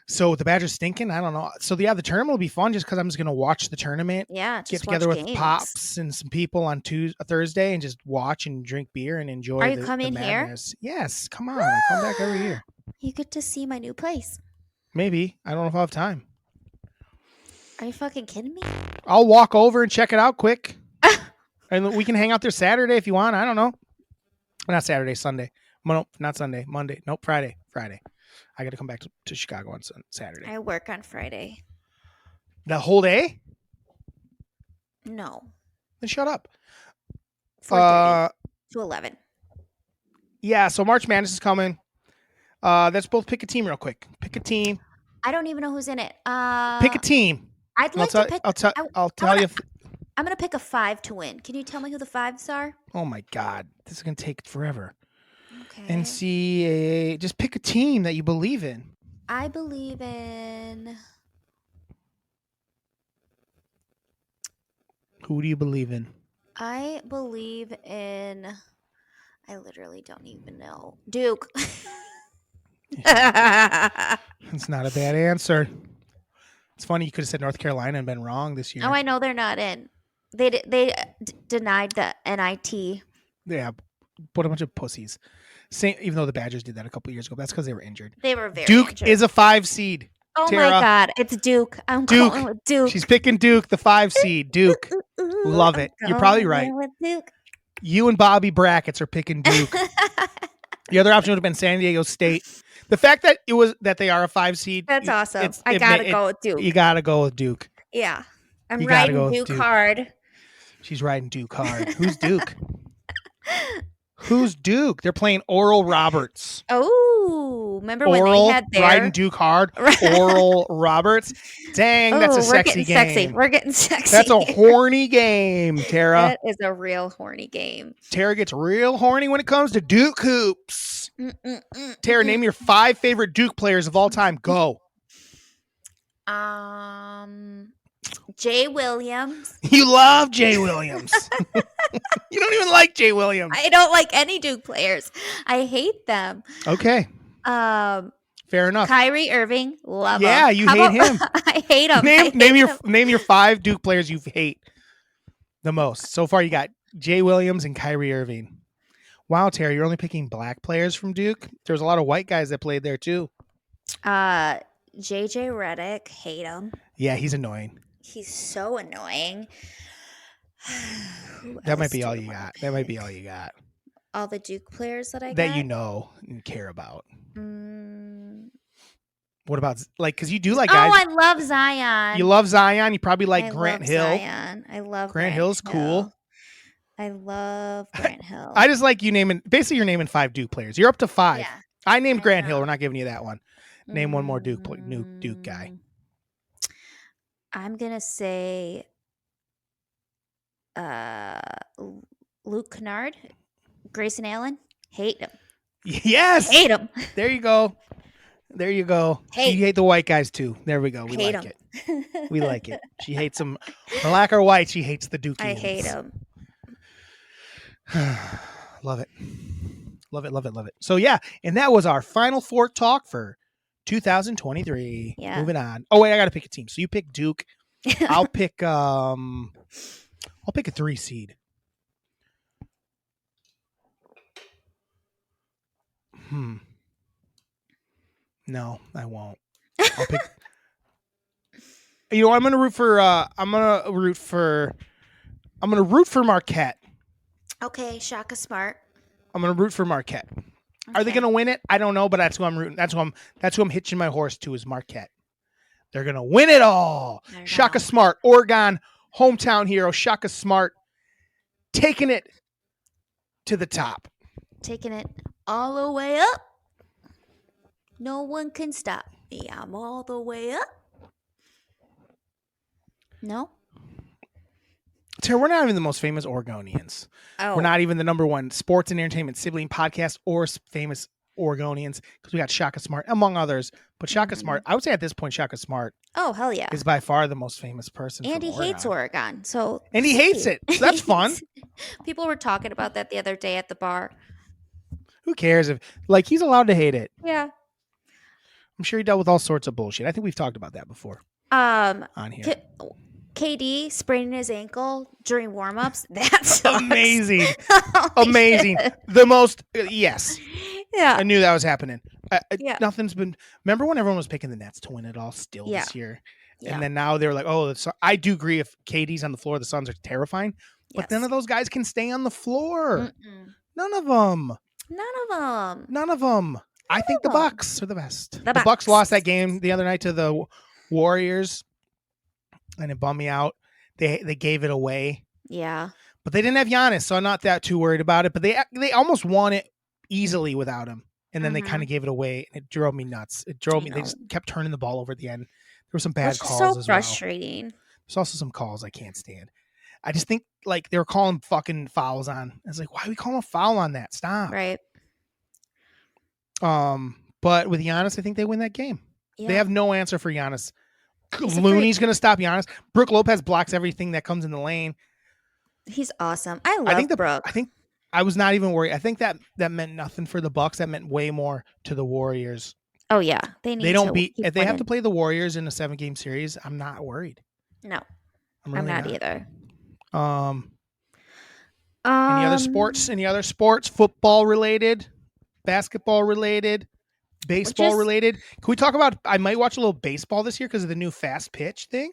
So with the Badgers stinking, I don't know. So the tournament will be fun just because I'm just gonna watch the tournament. Yeah. Get Just together watch with games. pops and some people on Thursday and just watch and drink beer and enjoy. Are you the coming here? madness. Yes, come on. I come back every year. You get to see my new place. Maybe. I don't know if I'll have time. Are you fucking kidding me? I'll walk over and check it out quick. And we can hang out there Saturday if you want. I don't know. Not Saturday, Sunday. Nope, not Sunday. Monday. Nope, Friday. I got to come back to Chicago on Saturday. I work on Friday. The whole day? No. Then shut up. 4:30 to 11. Yeah, so March Madness is coming. Let's both pick a team real quick. Pick a team. I don't even know who's in it. Pick a team. I'd like to pick. I'll tell you. I'm going to pick a 5 to win. Can you tell me who the 5s are? Oh my God, this is gonna take forever. Okay. NCAA. Just pick a team that you believe in. I believe in. Who do you believe in? I believe in. I literally don't even know. Duke. It's not a bad answer. It's funny you could have said North Carolina and been wrong this year. Oh, I know they're not in. They denied the NIT. Yeah, what a bunch of pussies. Same, even though the Badgers did that a couple years ago, that's because they were injured. They were very Duke injured. is a 5 seed. Oh Tara. my God, it's Duke. I'm Duke. going with Duke. She's picking Duke, the 5 seed. Duke. Love it. You're probably right. With Duke. You and Bobby Brackets are picking Duke. The other option would have been San Diego State. The fact that they are a 5 seed. That's awesome. I gotta go with Duke. You gotta go with Duke. Yeah, I'm You gotta riding go with Duke Duke. hard. She's riding Duke hard. Who's Duke? Who's Duke? They're playing Oral Roberts. Oh, remember when Oral they had their riding Duke hard. Oral Roberts. Dang, that's a we're sexy getting game. sexy. We're getting sexy. That's a horny game, Tara. That is a real horny game. Tara gets real horny when it comes to Duke hoops. Tara, name your 5 favorite Duke players of all time. Go. Jay Williams. You love Jay Williams. You don't even like Jay Williams. I don't like any Duke players. I hate them. Okay. Fair enough. Kyrie Irving, love him. Yeah, you hate him. I hate him. Name your 5 Duke players you hate the most. So far, you got Jay Williams and Kyrie Irving. Wow, Terry, you're only picking black players from Duke. There's a lot of white guys that played there too. JJ Redick, hate him. Yeah, he's annoying. He's so annoying. That might be all you got. That might be all you got. All the Duke players that I got? That you know and care about. What about, like, because you do like guys. Oh, I love Zion. You love Zion. You probably like I Grant love Hill. Zion. I love Grant Hill's cool. I love Grant Hill. I just like you naming, basically you're naming 5 Duke players. You're up to 5. Yeah. I named I Grant know. Hill. We're not giving you that one. Name one more Duke guy. I'm going to say Luke Kennard, Grayson Allen, hate him. Yes. Hate him. There you go. There you go. Hate. You hate the white guys too. There we go. We Hate like him. it. We like it. She hates them. Black or white, she hates the Dukians. I hate him. Love it. Love it, love it, love it. So yeah, and that was our Final Four talk for 2023. Yeah. Moving on. Oh wait, I gotta pick a team. So you pick Duke. I'll pick a 3 seed. No, I won't. I'll pick. You know, I'm gonna root for Marquette. Okay, Shaka Smart. I'm gonna root for Marquette. Are they Okay. gonna win it? I don't know, but that's who I'm rooting. That's who I'm hitching my horse to is Marquette. They're gonna win it all. I know. Shaka Smart, Oregon hometown hero. Shaka Smart taking it to the top. Taking it all the way up. No one can stop me. I'm all the way up. No? Tara, we're not even the most famous Oregonians. Oh. We're not even the number 1 sports and entertainment sibling podcast or famous Oregonians because we got Shaka Smart among others. But Shaka Smart, I would say at this point, Shaka Smart Oh, hell yeah. is by far the most famous person. And from he hates Oregon. So And he hates it. So that's fun. People were talking about that the other day at the bar. Who cares if like he's allowed to hate it? Yeah. I'm sure he dealt with all sorts of bullshit. I think we've talked about that before On here. KD spraining his ankle during warm-ups. That's amazing. Amazing. The most yes. Yeah. I knew that was happening. Yeah. Nothing's been. Remember when everyone was picking the Nets to win it all still this year? Yeah. And then now they're like, oh, I do agree if KD's on the floor, the Suns are terrifying. But none of those guys can stay on the floor. None of them. None of them. I think the Bucks are the best. The Bucks lost that game the other night to the Warriors, and it bummed me out. They gave it away. Yeah. But they didn't have Giannis, so I'm not that too worried about it. But they almost won it easily without him. And then they kind of gave it away, and it drove me nuts. It drove me. They just kept turning the ball over at the end. There were some bad calls so as well. frustrating. There's also some calls I can't stand. I just think like they were calling fucking fouls on. I was like, why are we calling a foul on that? Stop. Right. But with Giannis, I think they win that game. Yeah. They have no answer for Giannis. Looney's going to stop Giannis. Brooke Lopez blocks everything that comes in the lane. He's awesome. I love Brooke. I think I was not even worried. I think that meant nothing for the Bucks. That meant way more to the Warriors. Oh yeah, if they have to play the Warriors in a 7-game series, I'm not worried. No, I'm really not either. Any other sports? Any other sports? Football related, basketball related, baseball related. Can we talk about? I might watch a little baseball this year because of the new fast pitch thing.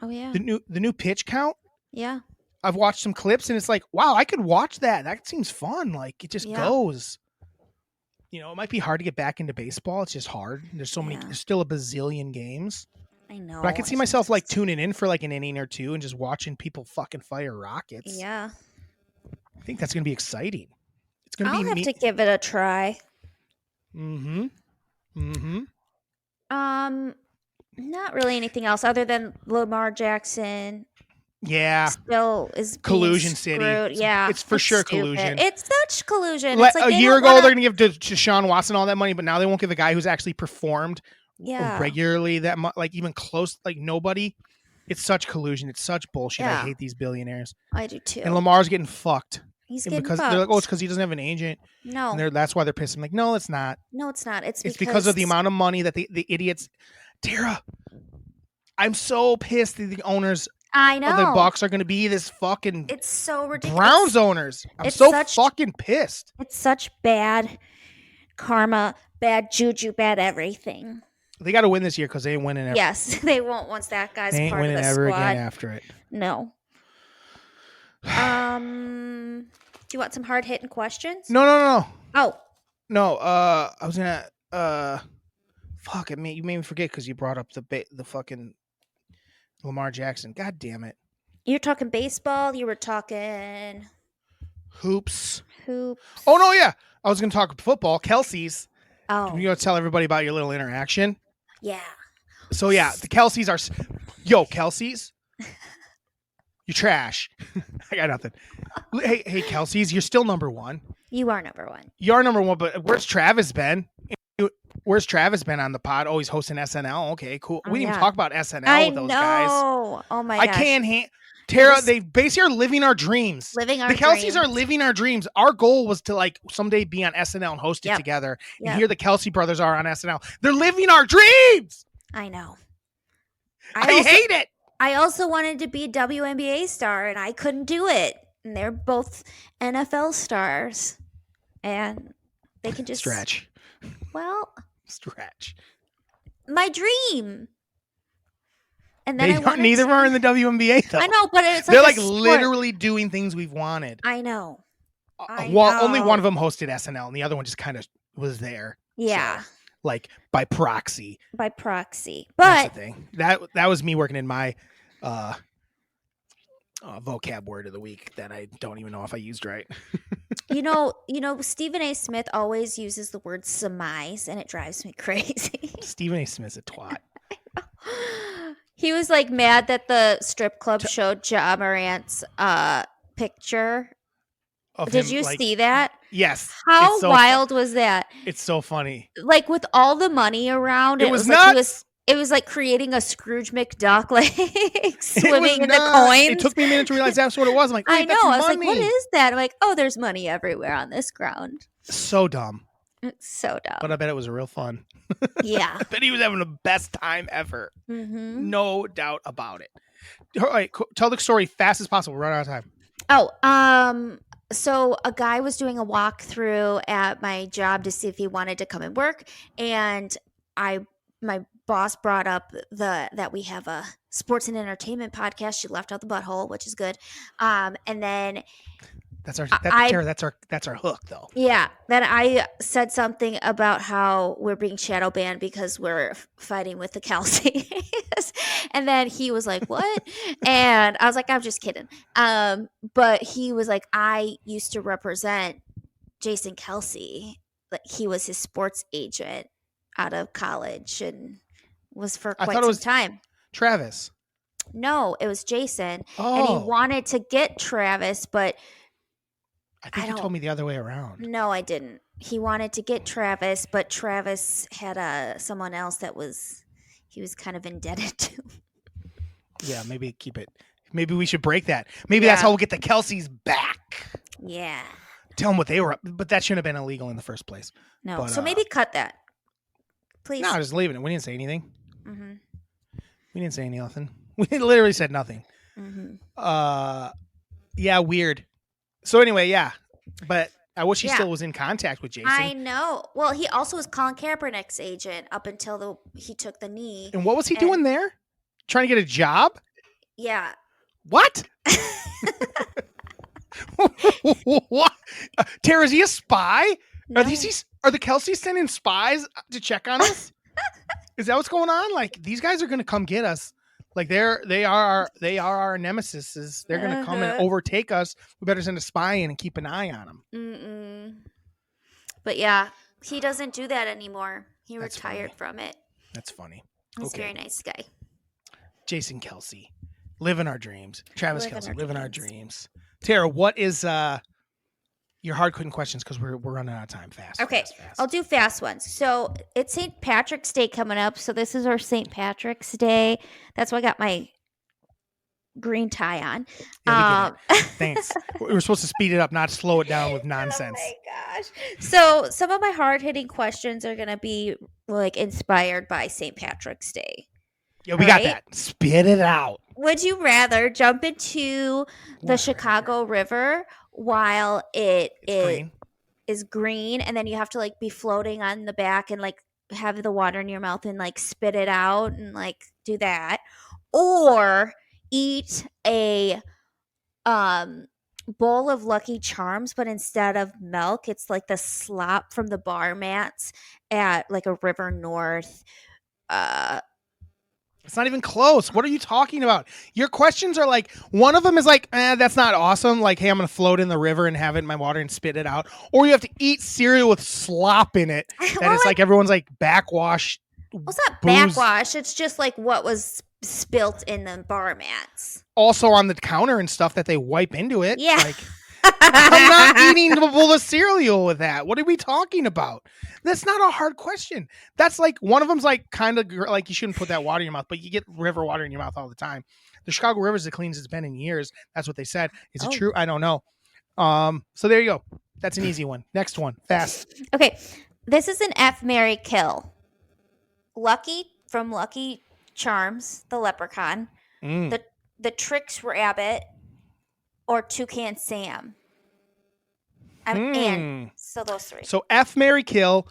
Oh yeah, the new pitch count. Yeah, I've watched some clips and it's like, wow, I could watch that. That seems fun. Like it just goes. You know, it might be hard to get back into baseball. It's just hard. There's so many. There's still a bazillion games. I know. But I could see myself like tuning in for like an inning or two and just watching people fucking fire rockets. Yeah. I think that's gonna be exciting. It's gonna be. I'll have to give it a try. Not really anything else other than Lamar Jackson. Yeah. Still is collusion screwed. city. Yeah. It's for sure stupid. Collusion. It's such collusion. Like, it's like a year ago, they're going to give to Sean Watson all that money, but now they won't give the guy who's actually performed regularly that much, like even close, like nobody. It's such collusion. It's such bullshit. I hate these billionaires. I do too. And Lamar's getting fucked. He's getting because fucked. they're like, oh, it's because he doesn't have an agent. No. And that's why they're pissed. I'm like, no, it's not. No, it's not. It's because of the amount of money that the idiots. Tara, I'm so pissed that the owners. I know. The Bucks are going to be this fucking. It's so ridiculous. Browns owners. I'm so fucking pissed. It's such bad karma, bad juju, bad everything. They got to win this year because they ain't winning ever. Yes, they won't once that guy's they ain't part of winning the ever squad. Again after it. No. Do you want some hard hitting questions? No. Oh. No. I was gonna. Fuck it, you made me forget because you brought up the fucking Lamar Jackson. God damn it. You're talking baseball. You were talking hoops. Oh no, yeah. I was gonna talk football. Kelsey's. Oh. You gonna tell everybody about your little interaction? Yeah. So yeah, the Kelseys are. Yo, Kelsey's. You're trash. I got nothing. Hey, Kelsey's, you're still number one. You are number one. You are number one, but where's Travis been? Where's Travis been on the pod? Oh, he's hosting SNL. Okay, cool. We didn't even talk about SNL with those guys. Oh my gosh. I can't. Tara, they basically are living our dreams. The Kelseys are living our dreams. Our goal was to like someday be on SNL and host it together. And here the Kelsey brothers are on SNL. They're living our dreams. I know. I hate it. I also wanted to be a WNBA star, and I couldn't do it. And they're both NFL stars, and they can just stretch. Well, stretch. My dream. And then neither of them are in the WNBA though. I know, but it's they're like literally doing things we've wanted. I know. Only one of them hosted SNL, and the other one just kind of was there. Yeah. So, like by proxy. But that's the thing. That was me working in my vocab word of the week that I don't even know if I used right. You know, Stephen A. Smith always uses the word surmise, and it drives me crazy. Stephen A. Smith's a twat. He was like mad that the strip club showed Ja Morant's picture. Did you see that? Yes. How It's so wild was that? It's so funny. Like with all the money around, It was nuts. like it was like creating a Scrooge McDuck, like It was swimming in the nuts. coins. It took me a minute to realize that's what it was. I'm like, wait, I know. that's I was like, money. what is that? I'm like, oh, there's money everywhere on this ground. So dumb. It's so dumb. But I bet it was real fun. Yeah. I bet he was having the best time ever. Mm-hmm. No doubt about it. All right, tell the story fast as possible. We're running out of time. Oh, so a guy was doing a walkthrough at my job to see if he wanted to come and work, and my boss brought up that we have a sports and entertainment podcast. She left out the butthole, which is good. And then Tara, that's our hook though. yeah, then I said something about how we're being shadow banned because we're fighting with the Kelsey. And then he was like, what? And I was like, I'm just kidding. But he was like, I used to represent Jason Kelsey. Like he was his sports agent out of college and was for quite some time. Travis. No, it was Jason. Oh. And he wanted to get Travis, but I think you told me the other way around. No, I didn't. He wanted to get Travis, but Travis had someone else that he was kind of indebted to. Yeah, maybe keep it. Maybe we should break that. Maybe that's how we'll get the Kelseys back. Yeah. Tell them what they were up, but that shouldn't have been illegal in the first place. No, but, so maybe cut that, please. No, just leaving it. We didn't say anything. Mm-hmm. We didn't say nothing. We literally said nothing. Mm-hmm. Yeah, weird. So anyway, yeah, but I wish he still was in contact with Jason. I know. Well, he also was Colin Kaepernick's agent up until he took the knee. And what was he doing there? Trying to get a job? Yeah. What? What? Tara, is he a spy? No. Are the Kelseys sending spies to check on us? Is that what's going on? Like these guys are going to come get us. Like they are our nemesis. They're going to come and overtake us. We better send a spy in and keep an eye on them. Mm-mm. But yeah, he doesn't do that anymore. He retired from it. That's funny. He's a very nice guy. Jason Kelsey, living our dreams. Travis Kelsey, living our dreams. Tara, what is your hard-hitting questions? Because we're running out of time fast. Okay, fast. I'll do fast ones. So it's St. Patrick's Day coming up. So this is our St. Patrick's Day. That's why I got my green tie on. Yeah, thanks. We were supposed to speed it up, not slow it down with nonsense. Oh my gosh. So some of my hard-hitting questions are going to be like inspired by St. Patrick's Day. Yeah, we got that. Spit it out. Would you rather jump into the Chicago River while it is green, and then you have to like be floating on the back and like have the water in your mouth and like spit it out and like do that, or eat a bowl of Lucky Charms, but instead of milk, it's like the slop from the bar mats at like a River North. It's not even close. What are you talking about? Your questions are like, one of them is like, that's not awesome. Like, hey, I'm going to float in the river and have it in my water and spit it out. Or you have to eat cereal with slop in it. That is like everyone's like backwash. Well, it's not backwash. It's just like what was spilt in the bar mats. Also on the counter and stuff that they wipe into it. Yeah. Like, I'm not eating a bowl of cereal with that. What are we talking about? That's not a hard question. That's like, one of them's like kind of like you shouldn't put that water in your mouth, but you get river water in your mouth all the time. The Chicago River is the cleanest it's been in years. That's what they said. Is it true? I don't know. So there you go. That's an easy one. Next one. Fast. Okay. This is an F, Marry, Kill. Lucky from Lucky Charms, the leprechaun. The Tricks Rabbit, or Toucan Sam. And so those three. So F, Marry, Kill,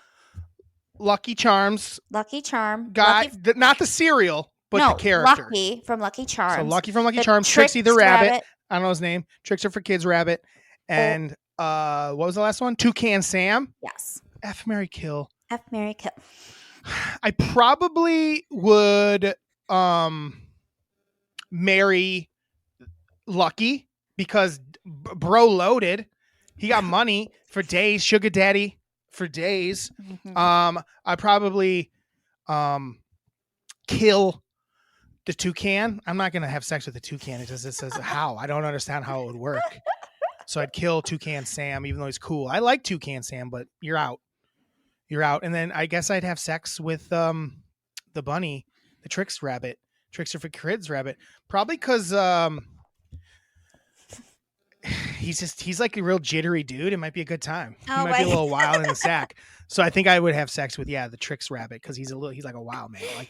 Lucky Charms. Lucky Charm. Guy, not the cereal, but the character. Lucky from Lucky Charms. So Lucky from Lucky Charms. Trixie the Rabbit. I don't know his name. Tricks Are for Kids Rabbit. And what was the last one? Toucan Sam. Yes. F, Marry, Kill. F, Marry, Kill. I probably would marry Lucky because bro loaded. He got money for days, sugar daddy for days. Mm-hmm. I probably kill the toucan. I'm not gonna have sex with the toucan. It says how. I don't understand how it would work. So I'd kill Toucan Sam, even though he's cool. I like Toucan Sam, but you're out. You're out. And then I guess I'd have sex with the bunny, the Trickster for Kids rabbit. Probably because he's like a real jittery dude. It might be a good time. He Oh might be a my- little wild in the sack. So I think I would have sex with the Trix rabbit because he's like a wild man. Like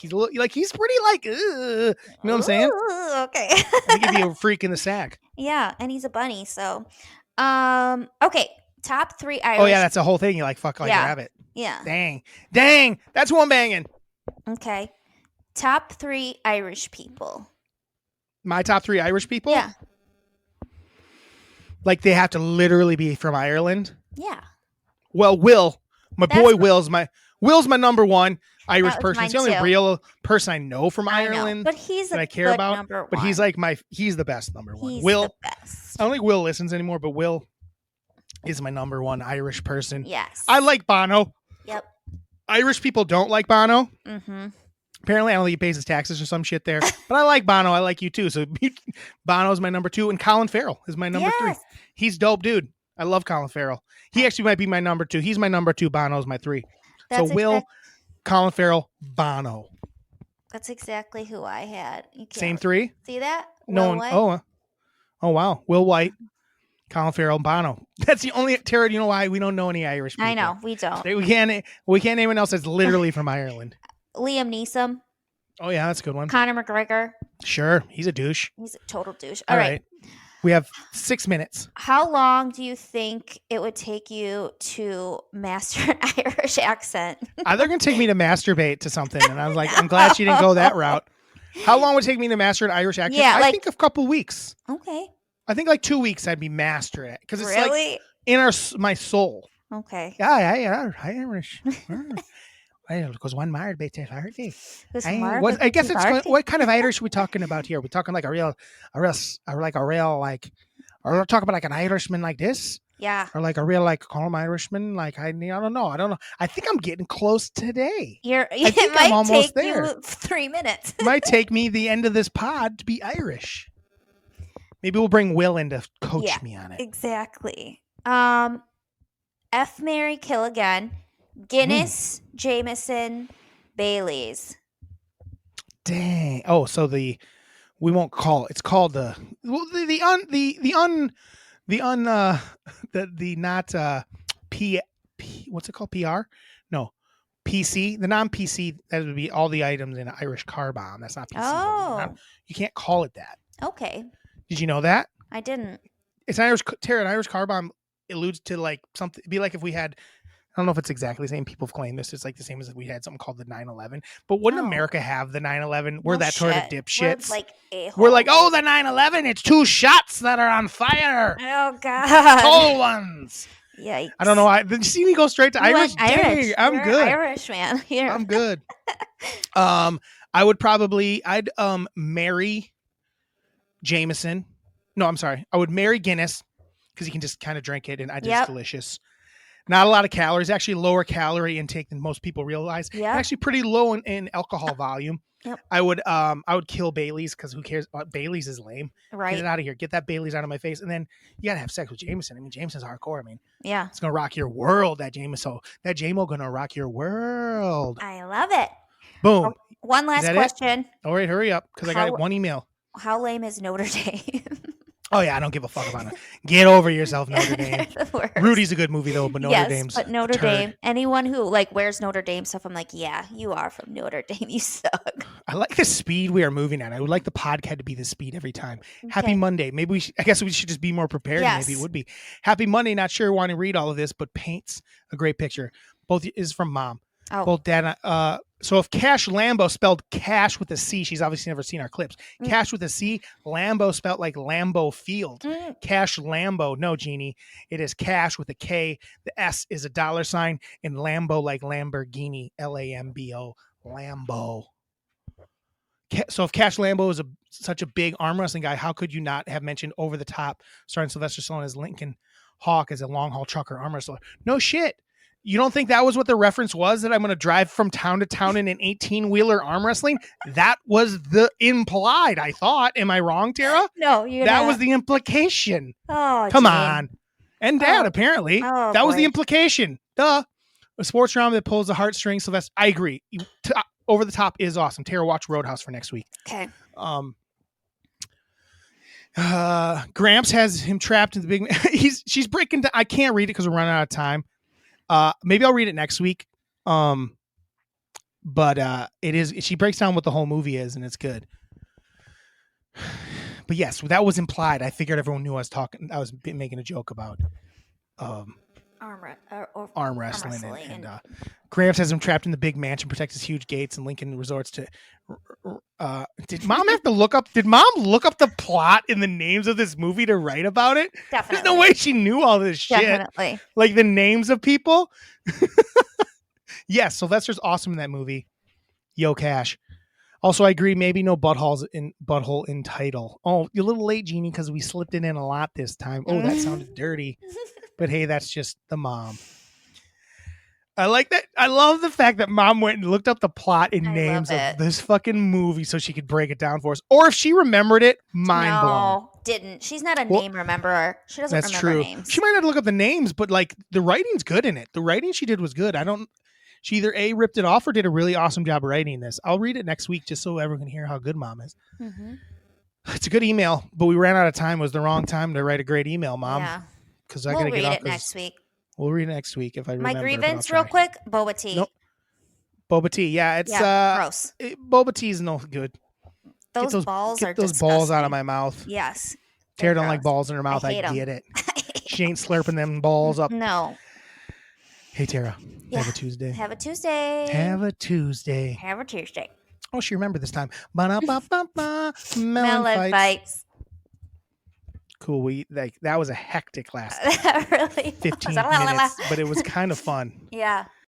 he's pretty like, you know what I'm saying? Ooh, okay. I think he'd be a freak in the sack. Yeah, and he's a bunny, so okay. Top 3 Irish. Oh yeah, that's the whole thing. You like fuck like a Yeah. rabbit. Yeah. Dang, that's who I'm banging. Okay. Top 3 Irish people. My top 3 Irish people. Yeah. Like they have to literally be from Ireland. Yeah. Well, my That's boy Will's my number 1 Irish That was person. mine He's the only too. real person I know from I know, Ireland but he's that a I care good about. number But he's one. like he's the best number 1. He's Will, the best. I don't think Will listens anymore, but Will is my number 1 Irish person. Yes. I like Bono. Yep. Irish people don't like Bono. Mm-hmm. Apparently, I don't think he pays his taxes or some shit there. But I like Bono. I like you too. So Bono's my number 2, and Colin Farrell is my number 3. Yes. He's dope, dude. I love Colin Farrell. He actually might be my number 2. He's my number 2. Bono's my 3. That's So Will, exact- Colin Farrell, Bono. That's exactly who I had. You can't Same 3? see that? No Will one. White? Oh, wow. Will White, Colin Farrell, Bono. That's the only Tara. Do you know why we don't know any Irish people? I know we don't. We can't name anyone else that's literally from Ireland. Liam Neeson, Oh yeah, that's a good one. Conor McGregor. Sure, he's a douche. He's a total douche. All All right. right. We have 6 minutes. How long do you think it would take you to master an Irish accent? They're gonna take me to masturbate to something, and I was like, I'm glad she didn't go that route. How long would it take me to master an Irish accent? Yeah, I like- think a couple weeks. Okay. I think like 2 weeks I'd be master it because it's like Really? in my soul. Okay. Yeah, Irish. Because one married bit Irish. This I Margaret guess it's Barty? what kind of Irish are we talking about here? Are we talking like or we're talking about like an Irishman like this, Yeah. or like a real like calm Irishman? Like I don't know. I think I'm getting close today. It think might I'm almost take there. you 3 minutes. It might take me the end of this pod to be Irish. Maybe we'll bring Will in to coach Yeah. me on it. Exactly. F, Mary, kill again. Guinness, Jameson, Bailey's. Dang. Oh, so we won't call it. It's called the not P what's it called? PR? No. PC. The non-PC, that would be all the items in an Irish car bomb. That's not PC. Oh. You can't call it that. Okay. Did you know that? I didn't. It's an Irish Tara, an Irish car bomb alludes to like something. It'd be like if we had, I don't know if it's exactly the same. People have claimed this. It's like the same as if we had something called the 9/11. But wouldn't Oh. America have the 9/11? We're No that sort of shit. dipshits. We're like We're like, a-holes. oh, the 9/11. It's 2 shots that are on fire. Oh, God. Tall ones. Yikes. I don't know why. Did you see me go straight to You Irish? went Irish. Dang, I'm You're good. Irish, man. Here. I'm good. I would I'd marry Jameson. No, I'm sorry. I would marry Guinness because you can just kind of drink it and it's Yep. delicious. Not a lot of calories, actually lower calorie intake than most people realize. Yep. Actually pretty low in alcohol volume. Yep. I would kill Bailey's because who cares? Bailey's is lame. Get Right. it out of here. Get that Bailey's out of my face. And then you gotta have sex with Jameson. I mean, Jameson's hardcore. I mean, Yeah. it's gonna rock your world. That Jameson, that JMO gonna rock your world. I love it. Boom. One last that it? question. All right, hurry up because I got How- one email. How lame is Notre Dame? Oh yeah, I don't give a fuck about it. Get over yourself, Notre Dame. They're the worst. Rudy's a good movie though, but Notre yes, Dame's but Notre a turd. Dame. Anyone who like wears Notre Dame stuff, I'm like, yeah, you are from Notre Dame. You suck. I like the speed we are moving at. I would like the podcast to be the speed every time. Happy Okay. Monday. Maybe I guess we should just be more prepared. Yes. Maybe it would be Happy Monday. Not sure want to read all of this, but paints a great picture. Both is from Mom. Oh, Both dad. So if Cash Lambo spelled cash with a C, she's obviously never seen our clips. Mm. Cash with a C, Lambo spelled like Lambeau Field. Mm, Cash Lambo. No, Jeannie. It is cash with a K. The S is a $sign, and Lambo like Lamborghini. Lambo. Lambo. So if Cash Lambo is such a big arm wrestling guy, how could you not have mentioned Over the Top, starring Sylvester Stallone as Lincoln Hawk as a long haul trucker arm wrestler? No shit. You don't think that was what the reference was? That I'm going to drive from town to town in an 18-wheeler arm wrestling? That was the implied, I thought. Am I wrong, Tara? No, you're That not. was the implication. Oh, Come Gene. on. And Dad, Oh. apparently. Oh, That was the boy. implication. Duh. A sports drama that pulls the heartstrings. Sylvester. I agree. Over the Top is awesome. Tara, watch Roadhouse for next week. Okay. Gramps has him trapped in the big. She's breaking down. I can't read it because we're running out of time. Maybe I'll read it next week. But it is. She breaks down what the whole movie is, and it's good. But yes, that was implied. I figured everyone knew I was talking. I was making a joke about arm wrestling, and Gramps has him trapped in the big mansion, protects his huge gates, and Lincoln resorts to. Did Mom have to look up? Did Mom look up the plot and the names of this movie to write about it? Definitely. There's no way she knew all this shit. Definitely. Like the names of people. Yes, Sylvester's awesome in that movie. Yo, Cash. Also, I agree. Maybe no butthole in title. Oh, you're a little late, Jeannie, because we slipped it in a lot this time. Oh, that sounded dirty. But hey, that's just the mom. I like that. I love the fact that Mom went and looked up the plot and names of this fucking movie so she could break it down for us. Or if she remembered it, mind blown. No, didn't. She's not a name rememberer. She doesn't remember names. She might not look up the names, but like the writing's good in it. The writing she did was good. She either A, ripped it off or did a really awesome job writing this. I'll read it next week just so everyone can hear how good Mom is. Mm-hmm. It's a good email, but we ran out of time. It was the wrong time to write a great email, Mom. Yeah. Because I got to get off. We'll read it next week. We'll read it next week if I remember. My grievance, real quick, boba tea. Nope. Boba tea. Yeah, it's gross. Boba tea is no good. Those balls are Get those disgusting. balls out of my mouth. Yes. Tara don't like balls in her mouth. I get it. She ain't slurping them balls up. No. Hey, Tara. Have a Tuesday. Have a Tuesday. Have a Tuesday. Have a Tuesday. Oh, she remembered this time. Ba-da-ba-ba-ba. Melon fights. Cool. That was a hectic last Really 15 minutes, but it was kind of fun. Yeah.